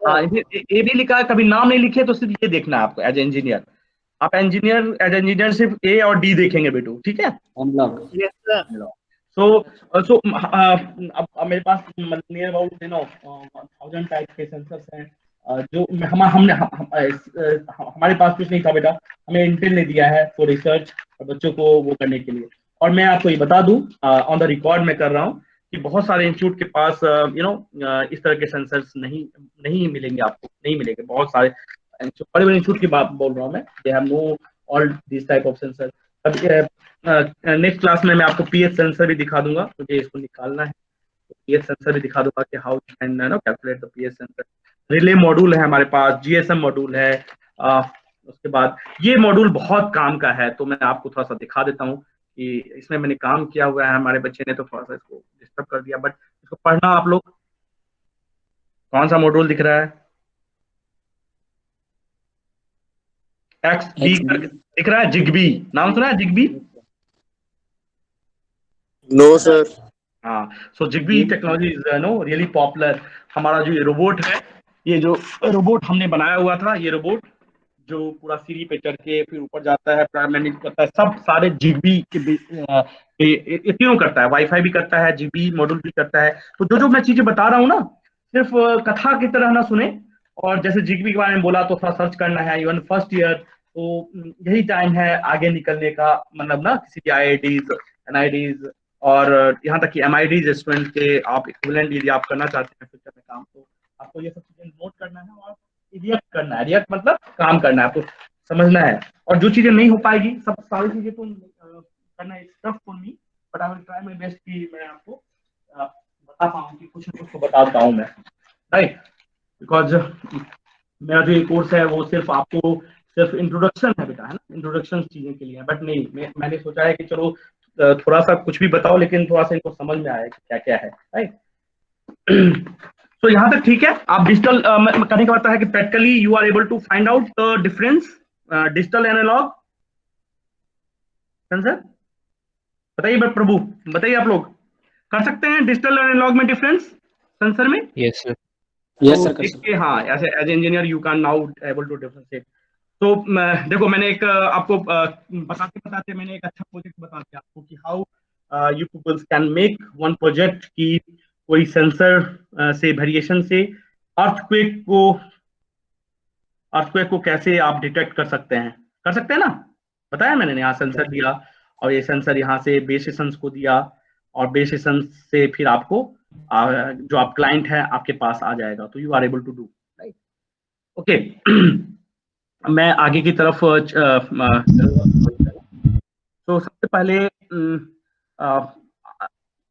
हाँ, ये भी लिखा है, कभी नाम नहीं लिखे तो सिर्फ ये देखना है आपको एज इंजीनियर। आप एज इंजीनियर सिर्फ ए और डी देखेंगे बेटू, ठीक है? एनालॉग। Yes sir. सो अब मेरे पास नियर अबाउट 1000 टाइप के सेंसर्स हैं, जो हमारे पास कुछ नहीं था बेटा, हमें इंटेल ने दिया है फॉर रिसर्च और बच्चों को वो करने के लिए। और मैं आपको ये बता दूं, ऑन द रिकॉर्ड में कर रहा हूँ कि बहुत सारे इंस्टीट्यूट के पास इस तरह के सेंसर्स नहीं मिलेंगे, आपको नहीं मिलेंगे। बहुत सारे बड़े बड़े इंस्टीट्यूट की बात बोल रहा हूँ मैं, they have know all this type of sensor. Next class में मैं आपको पीएच सेंसर भी दिखा दूंगा, मुझे इसको निकालना है। तो पीएच सेंसर भी दिखा दूंगा कि how you can calculate the pH sensor. Relay module है हमारे पास, जीएसएम मॉड्यूल है। उसके बाद ये मॉड्यूल बहुत काम का है, तो मैं आपको थोड़ा सा दिखा देता हूँ कि इसमें मैंने काम किया हुआ है, हमारे बच्चे ने तो थोड़ा सा इसको डिस्टर्ब कर दिया, बट इसको पढ़ना आप लोग। कौन सा मॉड्यूल दिख रहा है? XB दिख रहा है? जिग्बी नाम सुना है? जिग्बी? No sir. हाँ, so Zigbee technology is no really popular. हमारा जो ये रोबोट है, ये जो रोबोट हमने बनाया हुआ था, ये रोबोट जो पूरा सीढ़ी पे चढ़ के फिर ऊपर जाता है, मैनेज करता है, सब सारे जिग्बी के तीनों करता है। वाईफाई भी करता है, जिग्बी मॉड्यूल भी करता है। तो जो जो मैं चीजें बता रहा हूँ ना, सिर्फ कथा की तरह ना सुने, और जैसे जिग्बी के बारे में बोला तो थोड़ा सर्च करना है। इवन फर्स्ट ईयर तो यही टाइम है आगे निकलने का, मतलब ना किसी भी IITs, NITs और यहाँ तक कि MITs स्टूडेंट के आप इक्विवेलेंट यदि आप करना चाहते हैं फ्यूचर में काम, तो आपको ये सब चीजें नोट करना है और रिएक्ट करना है। रिएक्ट मतलब काम करना है, आपको समझना है। और जो चीजें नहीं हो पाएगी, सब सारी चीजें तो करना है tough for me, but I will try my best कि मैं आपको बता पाऊँ कि कुछ ना कुछ तो बताता हूँ मैं, राइट। बिकॉज मेरा जो ये कोर्स है वो सिर्फ आपको सिर्फ इंट्रोडक्शन है बेटा, है ना, इंट्रोडक्शन चीजें के लिए है। बट नहीं, मैंने सोचा है कि चलो थोड़ा सा कुछ भी बताओ, लेकिन थोड़ा सा इनको समझ में आए कि क्या क्या है, राइट। तो यहाँ तक ठीक है। आप डिजिटल करने का मतलब है कि practically you are able to find out the difference digital analog. Sir बताइए प्रभु, बताइए आप लोग कर सकते हैं डिजिटल एनालॉग में डिफरेंस सेंसर में? Yes sir. Yes sir. हाँ, ऐसे as engineer you can now able to differentiate. तो देखो, मैंने एक आपको बताते बताते मैंने एक अच्छा प्रोजेक्ट बता दिया आपको कि how you peoples can make one project की कोई सेंसर से वेरिएशन से अर्थक्वेक को कैसे आप डिटेक्ट कर सकते हैं ना। बताया मैंने, यहाँ सेंसर दिया और ये सेंसर यहाँ से बेस स्टेशंस को दिया, और बेस स्टेशन से फिर आपको जो आप क्लाइंट है आपके पास आ जाएगा, तो you are able to do, right. Okay, मैं आगे की तरफ तो सबसे पहले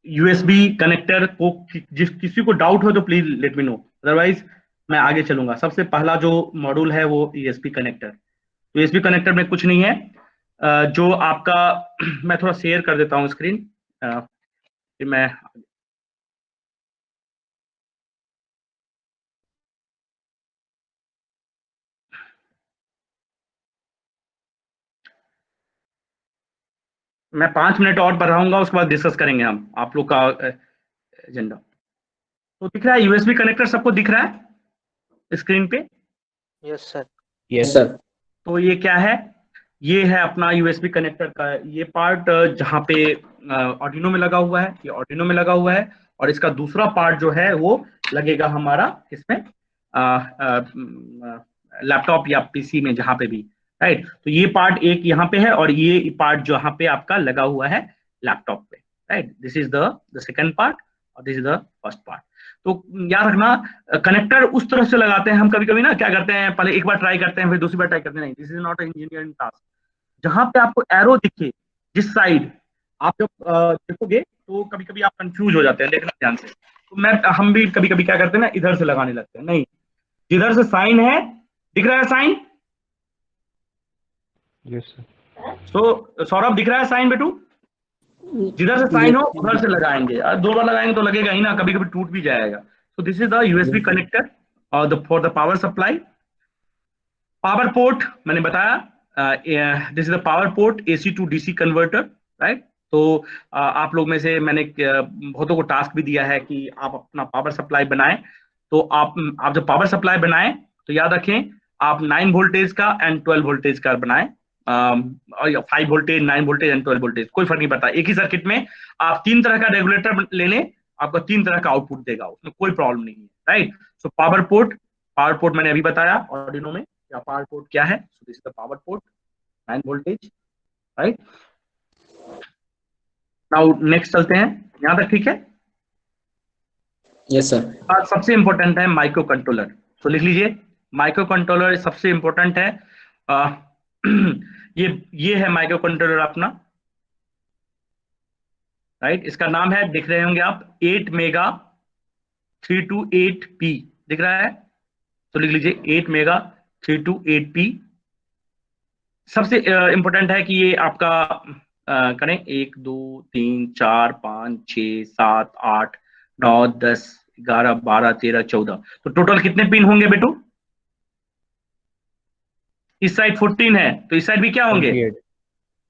USB कनेक्टर को किसी को डाउट हो तो please let me know, otherwise मैं आगे चलूंगा। सबसे पहला जो मॉड्यूल है वो USB कनेक्टर। तो USB कनेक्टर में कुछ नहीं है, जो आपका मैं थोड़ा शेयर कर देता हूँ स्क्रीन, फिर मैं 5 मिनट और बढ़ाऊंगा, उसके बाद डिस्कस करेंगे हम आप लोग का एजेंडा। तो दिख रहा है USB कनेक्टर, सबको दिख रहा है स्क्रीन पे? Yes sir. Yes sir. तो ये क्या है? ये है अपना USB कनेक्टर का ये पार्ट, जहाँ पे आर्डिनो में लगा हुआ है, ये आर्डिनो में लगा हुआ है, और इसका दूसरा पार्ट जो है वो लगेगा हमारा इसमें लैपटॉप या PC में, जहाँ पे भी, राइट। तो ये पार्ट एक यहाँ पे है, और ये पार्ट जहाँ पे आपका लगा हुआ है लैपटॉप पे, right. This is the second part और this is the first part. तो याद रखना, कनेक्टर उस तरह से लगाते हैं हम कभी कभी ना, क्या करते हैं, पहले एक बार ट्राई करते हैं फिर दूसरी बार ट्राई करते हैं, नहीं, this is not engineering task. जहां पे आपको एरो दिखे जिस साइड, आप जब देखोगे तो कभी कभी आप कंफ्यूज हो जाते हैं, देखना ध्यान से। तो हम भी कभी कभी क्या करते हैं ना, इधर से लगाने लगते हैं, नहीं, जिधर से साइन है, दिख रहा है साइन? Yes sir. तो सौरभ दिख रहा है साइन बेटू? जिधर से साइन हो उधर से लगाएंगे, दो बार लगाएंगे तो लगेगा ही ना, कभी कभी टूट भी जाएगा। तो this is the USB connector और for the power supply. Power port मैंने बताया, this is the power port AC to DC converter, right. तो आप लोग में से मैंने बहुतों को टास्क भी दिया है कि आप अपना पावर सप्लाई बनाएं। तो आप जब पावर सप्लाई बनाएं तो याद रखें, आप 9 वोल्टेज का एंड 12 वोल्टेज का बनाएं, और 5 वोल्टेज, 9 वोल्टेज एंड 12 वोल्टेज, कोई फर्क नहीं पड़ता। एक ही सर्किट में आप 3 तरह का रेगुलेटर ले लें, आपको 3 तरह का आउटपुट देगा, उसमें कोई प्रॉब्लम नहीं है, राइट। सो पावर पोर्ट मैंने अभी बताया आर्डिनो में पावर पोर्ट क्या है। सो this is the power port, 9 voltage, right. Now next चलते हैं, यहां तक ठीक है? Yes sir. सबसे इंपॉर्टेंट है माइक्रो कंट्रोलर। तो लिख लीजिए, माइक्रो कंट्रोलर सबसे इंपॉर्टेंट है। ये है माइक्रो कंट्रोलर अपना, राइट। इसका नाम है, दिख रहे होंगे आप, 8 मेगा 328P दिख रहा है। तो लिख लीजिए 8 मेगा 328P। सबसे इंपॉर्टेंट है कि ये आपका करें 1 2 3 4 5 6 7 8 9 10 11 12 13 14, तो टोटल कितने पिन होंगे बेटू? इस साइड 14 है तो इस साइड भी क्या होंगे?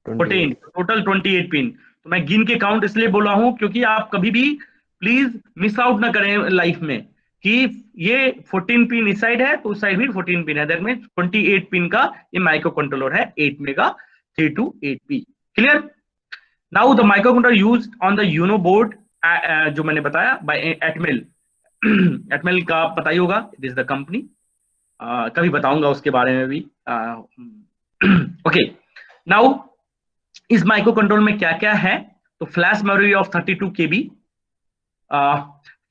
14, टोटल 28 पिन। तो मैं गिन के काउंट इसलिए बोला हूं क्योंकि आप कभी भी प्लीज मिस आउट ना करें लाइफ में कि ये 14 पिन इस साइड है तो उस साइड भी 14 पिन है, दैट मींस 28 पिन का ये माइक्रो कंट्रोलर है 8 mega 328P। Clear? Now the micro controller used on the uno board, जो मैंने बताया बाय एटमेल। एटमेल का पता ही होगा, इट इज द कंपनी, कभी बताऊंगा उसके बारे में भी। ओके, नाउ इस माइक्रो कंट्रोलर में क्या क्या है? तो flash memory of 32 KB।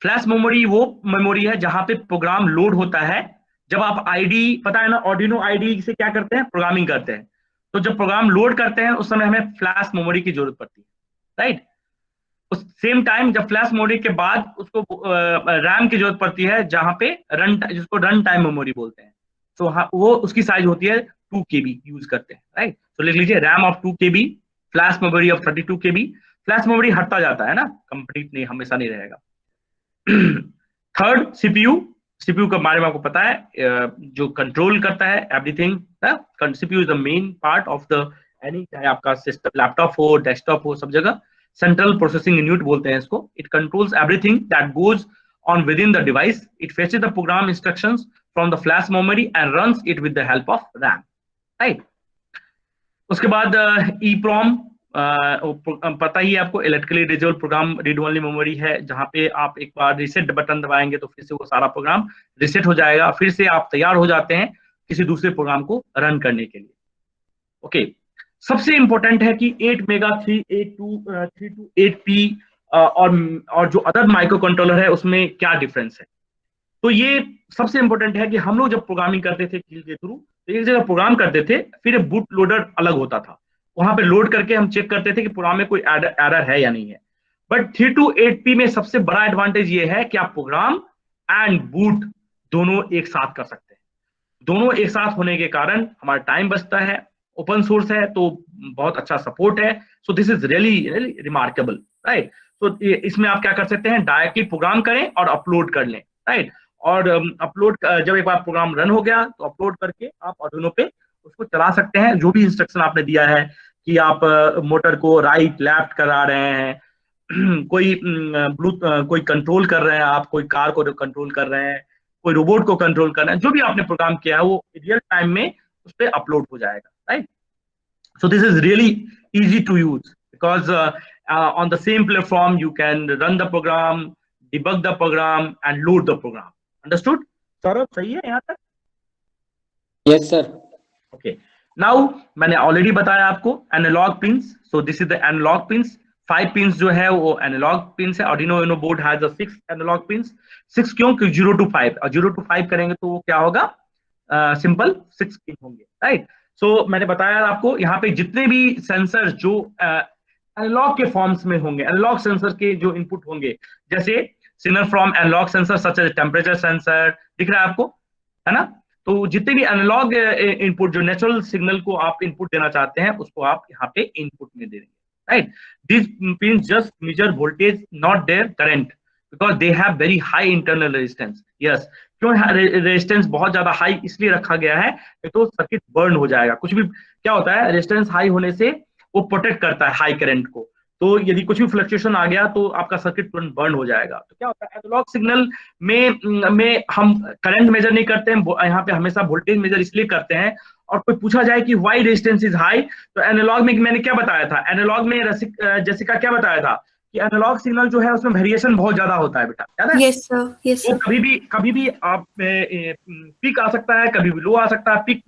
Flash memory वो मेमोरी है जहां पे प्रोग्राम लोड होता है। जब आप आईडी, पता है ना आर्डिनो आईडी से क्या करते हैं? प्रोग्रामिंग करते हैं। तो जब प्रोग्राम लोड करते हैं उस समय हमें फ्लैश मेमोरी की जरूरत पड़ती है, राइट? उस सेम टाइम जब फ्लैश मेमोरी के बाद उसको रैम की जरूरत पड़ती है, जहां पे जिसको रन टाइम मेमोरी बोलते हैं। तो वो उसकी साइज होती है 2 KB यूज करते हैं, राइट? तो लिख लीजिए RAM of 2 KB, flash memory of 32 KB। Flash memory हटता जाता है ना, कंप्लीट नहीं, हमेशा नहीं रहेगा। Third CPU. सीपीयू के बारे में आपको पता है, जो कंट्रोल करता है everything. CPU is the main part of the any, चाहे आपका सिस्टम लैपटॉप हो, डेस्कटॉप हो, सब जगह सेंट्रल प्रोसेसिंग यूनिट बोलते हैं इसको। It controls everything that goes on within the device. It fetches the program instructions from the flash memory and runs it with the help of RAM, right? उसके बाद EEPROM, पता ही है आपको, electrically disable program read only memory है, जहां पे आप एक बार रीसेट बटन दबाएंगे तो फिर से वो सारा प्रोग्राम रीसेट हो जाएगा, फिर से आप तैयार हो जाते हैं किसी दूसरे प्रोग्राम को रन करने के लिए। ओके, सबसे इंपॉर्टेंट है कि 8 मेगा 328P और जो अदर माइक्रो कंट्रोलर है उसमें क्या डिफरेंस है। तो ये सबसे इंपॉर्टेंट है कि हम लोग जब प्रोग्रामिंग करते थे कील के थ्रू, तो एक जगह प्रोग्राम करते थे, फिर बूट लोडर अलग होता था, वहां पे लोड करके हम चेक करते थे कि प्रोग्राम में कोई एरर है या नहीं है। बट 328P में सबसे बड़ा एडवांटेज ये है कि आप प्रोग्राम एंड बूट दोनों एक साथ कर सकते हैं। दोनों एक साथ होने के कारण हमारा टाइम बचता है, ओपन सोर्स है तो बहुत अच्छा सपोर्ट है। सो this is really remarkable, right? तो इसमें आप क्या कर सकते हैं, डायरेक्टली प्रोग्राम करें और अपलोड कर लें, राइट? और अपलोड जब एक बार प्रोग्राम रन हो गया तो अपलोड करके आप आर्डिनो पे उसको चला सकते हैं। जो भी इंस्ट्रक्शन आपने दिया है कि आप मोटर को राइट लेफ्ट करा रहे हैं, कोई कंट्रोल कर रहे हैं, आप कोई कार को कंट्रोल कर रहे हैं, कोई रोबोट को कंट्रोल कर रहे हैं, जो भी आपने प्रोग्राम किया है वो रियल टाइम में उस पर अपलोड हो जाएगा, right? So this is really easy to use because on the same platform you can run the program, debug the program and load the program. Understood? Saurabh, सही है यहाँ तक? Yes sir. Okay. Now मैंने already बताया आपको analog pins. So this is the analog pins. 5 pins जो है वो एनालॉग पिंस है। Arduino Uno board has 6 analog pins. 6 क्यों? क्योंकि 0 to 5, और 0 to 5 करेंगे तो वो क्या होगा? सिंपल 6 पिन होंगे, राइट? सो मैंने बताया आपको यहाँ पे जितने भी सेंसर जो एनालॉग के फॉर्म्स में होंगे, एनालॉग सेंसर के जो इनपुट होंगे, जैसे signal from analog sensor such as temperature sensor, दिख रहा है आपको, है ना? तो जितने भी एनालॉग इनपुट, जो नेचुरल सिग्नल को आप इनपुट देना चाहते हैं, उसको आप यहाँ पे इनपुट में दे देंगे, right? This pins just measure voltage, not there current, because they have very high internal resistance. Yes, क्यों रेजिस्टेंस बहुत ज्यादा हाई इसलिए रखा गया है तो सर्किट बर्न हो जाएगा। कुछ भी क्या होता है, रेजिस्टेंस हाई होने से वो प्रोटेक्ट करता है हाई करंट को, तो यदि कुछ भी फ्लक्चुएशन आ गया तो आपका सर्किट तुरंत बर्न हो जाएगा। तो क्या होता है, एनालॉग सिग्नल में हम करंट मेजर नहीं करते हैं, यहाँ पे हमेशा वोल्टेज मेजर इसलिए करते हैं। और कोई पूछा जाए कि व्हाई रेजिस्टेंस इज हाई, तो एनालॉग में मैंने क्या बताया था, एनालॉग में जेसिका क्या बताया था कि एनालॉग सिग्नल जो है उसमें वेरिएशन बहुत ज्यादा होता है बेटा, है ना? Yes sir, yes sir. कभी भी आप पीक आ सकता है, कभी भी लो आ सकता है, पीक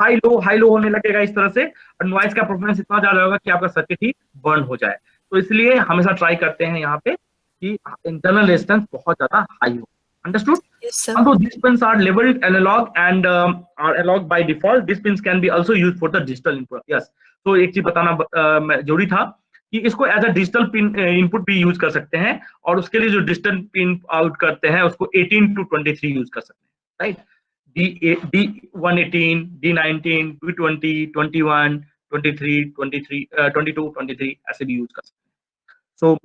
हाई लो होने लगेगा इस तरह से, और नॉइज का परफॉर्मेंस इतना ज्यादा होगा कि आपका सर्किट ही बर्न हो जाए। तो इसलिए हमेशा ट्राई करते हैं यहाँ पे कि इंटरनल रेजिस्टेंस बहुत ज्यादा हाई हो। Understood? Although these pins are labeled analog and are analog by default, these pins can be also used for the digital input. Yes. तो एक चीज बताना जरूरी था कि इसको as a digital pin input भी यूज कर सकते हैं, और उसके लिए जो डिजिटल पिन आउट करते हैं उसको 18 to 23 यूज कर सकते हैं, राइट? D118, D19, D20, 21, 23, 22, 23 ऐसे भी यूज कर सकते हैं। सो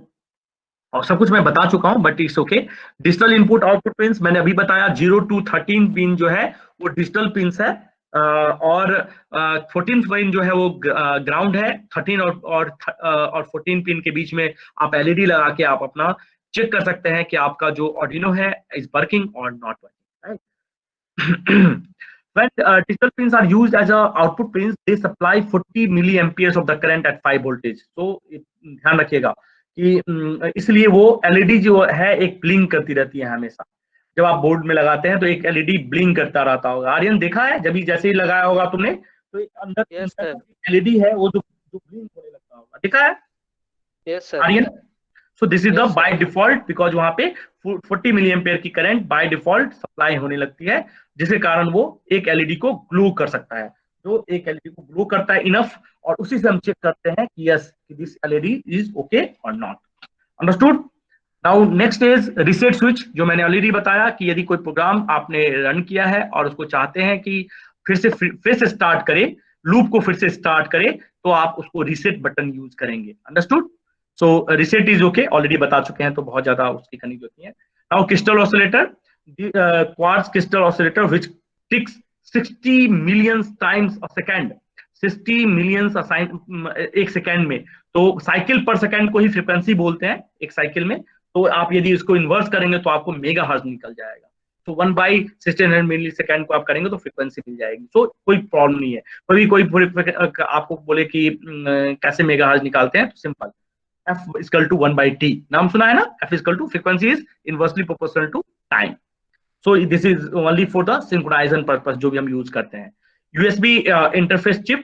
और सब कुछ मैं बता चुका हूं, but it's okay. Digital input output pins मैंने अभी बताया, 0 to 13 पिन जो है वो डिजिटल पिंस है, और 14th पिन जो है वो ग्राउंड है। 13 और 14 पिन के बीच में आप एलईडी लगा के आप अपना चेक कर सकते हैं कि आपका जो ऑर्डिनो है इज वर्किंग और not working, right. When digital pins are used as a output pins, they supply 40 milliamperes of the current at 5 voltage. So ध्यान रखिएगा कि इसलिए वो एलईडी जो है एक ब्लिंक करती रहती है हमेशा। जब आप बोर्ड में लगाते हैं तो एक एलईडी ब्लिंक करता रहता होगा। आर्यन देखा है, जब जैसे ही लगाया होगा तुमने तो अंदर एलईडी है वो जो ब्लिंक होने लगता होगा, देखा है? Yes sir. Aryan, so this is the by default, because वहां पे 40 मिली एम्पेयर की करंट बाय डिफॉल्ट सप्लाई होने लगती है, जिसके कारण वो एक एलईडी को ग्लो कर सकता है। जो एक एलईडी को ग्लो करता है इनफ, और उसी से हम चेक करते हैं कि yes this LED is okay और not. Understood? Now next is reset switch, जो मैंने ऑलरेडी बताया कि यदि कोई प्रोग्राम आपने रन किया है और उसको चाहते हैं कि फिर से स्टार्ट करे, लूप को फिर से स्टार्ट करे, तो आप उसको रीसेट बटन यूज करेंगे। Understood? So reset is okay, already बता चुके हैं, तो बहुत ज्यादा उसकी करनी होती है। Now crystal oscillator, quartz crystal oscillator which ticks 60 million times a second, 60 million एक सेकंड में, तो साइकिल पर सेकंड को ही फ्रीक्वेंसी बोलते हैं एक साइकिल में। तो आप यदि इसको इन्वर्स करेंगे तो आपको मेगा हर्ट्ज निकल जाएगा। तो 1/1600 मिली सेकंड को आप करेंगे तो फ्रीक्वेंसी मिल जाएगी। तो कोई प्रॉब्लम नहीं है। कोई आपको बोले कि कैसे मेगा हर्ट्ज निकालते हैं, तो simple, F equal to 1/t, नाम सुना है ना? F equal to frequency is inversely proportional to time. So this is only for the synchronization purpose जो भी हम यूज करते हैं। USB इंटरफेस चिप,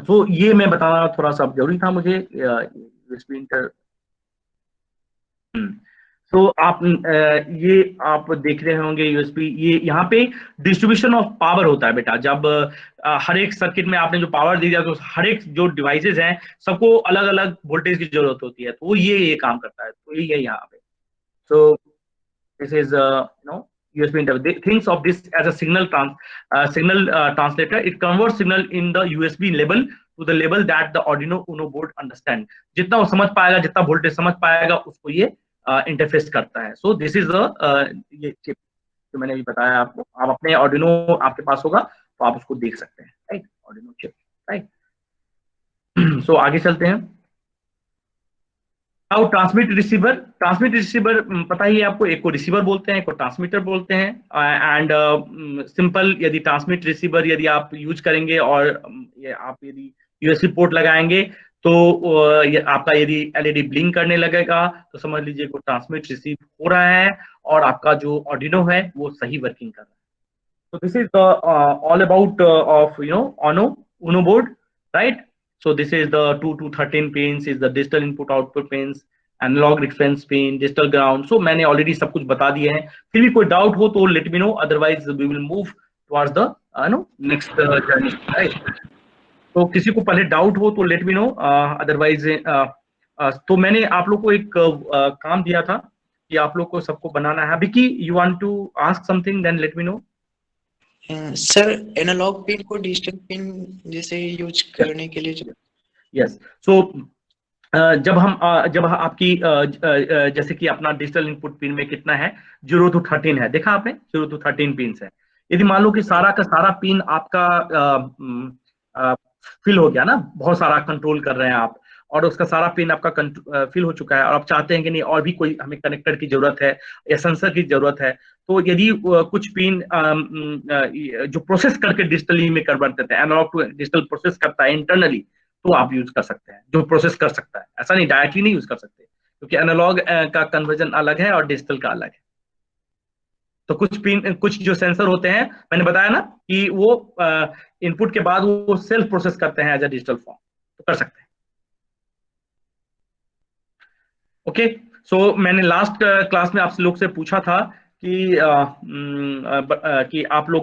तो ये मैं बताना थोड़ा सा जरूरी था मुझे। USB इंटर, तो आप ये आप देख रहे होंगे यूएसबी, ये यहाँ पे डिस्ट्रीब्यूशन ऑफ पावर होता है बेटा। जब हर एक सर्किट में आपने जो पावर दी जाए तो हर एक जो डिवाइसेस हैं सबको अलग अलग वोल्टेज की जरूरत होती है, तो ये काम करता है। तो ये यहाँ पे, सो this is USB interface. Thinks of this as a signal translator. It converts signal in the USB level to the level that the Arduino Uno board understand. जितना वो समझ पाएगा, जितना वोल्टेज समझ पाएगा, उसको ये इंटरफेस करता है। सो दिस इज ये चिप जो मैंने अभी बताया आपको। आप अपने ऑर्डिनो आपके पास होगा तो आप उसको देख सकते हैं, right? Arduino chip, right. So आगे चलते हैं। नाउ ट्रांसमिट रिसीवर पता ही है आपको, एक को रिसीवर बोलते हैं, एक को ट्रांसमीटर बोलते हैं। एंड सिंपल, यदि ट्रांसमिट रिसीवर यदि आप यूज करेंगे और आप यदि यूएसबी पोर्ट लगाएंगे तो आपका यदि एलईडी ब्लिंक करने लगेगा तो समझ लीजिए को ट्रांसमिट रिसीव हो रहा है और आपका जो ऑर्डिनो है वो सही वर्किंग कर रहा है। तो this is the all about of Uno board, right? So this is the 2 to 13 pins is the digital input output pins, analog reference pin, digital ground. So मैंने ऑलरेडी सब कुछ बता दिए हैं। फिर भी कोई डाउट हो तो let me know, otherwise we will move towards the next journey, right? तो किसी को पहले डाउट हो तो लेट मी नो, अदरवाइज तो मैंने आप लोग को एक काम दिया था कि आप लोग को सबको बनाना है। Vicky, you want to ask something, then let me know. Sir analog pin को डिजिटल पिन जैसे यूज करने के लिए, यस। सो जब आपकी जैसे कि अपना डिजिटल इनपुट पिन में कितना है, 0 to 13 है, देखा आपने? 0 to 13 पिन है। यदि मान लो कि सारा का सारा पिन आपका फिल हो गया ना, बहुत सारा कंट्रोल कर रहे हैं आप, और उसका सारा पिन आपका फिल हो चुका है और आप चाहते हैं कि नहीं और भी कोई हमें कनेक्टर की जरूरत है या सेंसर की जरूरत है, तो यदि कुछ पिन जो प्रोसेस करके डिजिटली में कन्वर्ट करते हैं, एनालॉग टू डिजिटल प्रोसेस करता है इंटरनली, तो आप यूज कर सकते हैं। जो प्रोसेस कर सकता है, ऐसा नहीं डायरेक्टली नहीं यूज कर सकते, क्योंकि एनालॉग का कन्वर्जन अलग है और डिजिटल का अलग है। तो कुछ जो सेंसर होते हैं, मैंने बताया ना कि वो इनपुट के बाद वो सेल्फ प्रोसेस करते हैं एज अ डिजिटल फॉर्म, तो कर सकते हैं। ओके, सो मैंने लास्ट क्लास में आप लोग से पूछा था कि आप लोग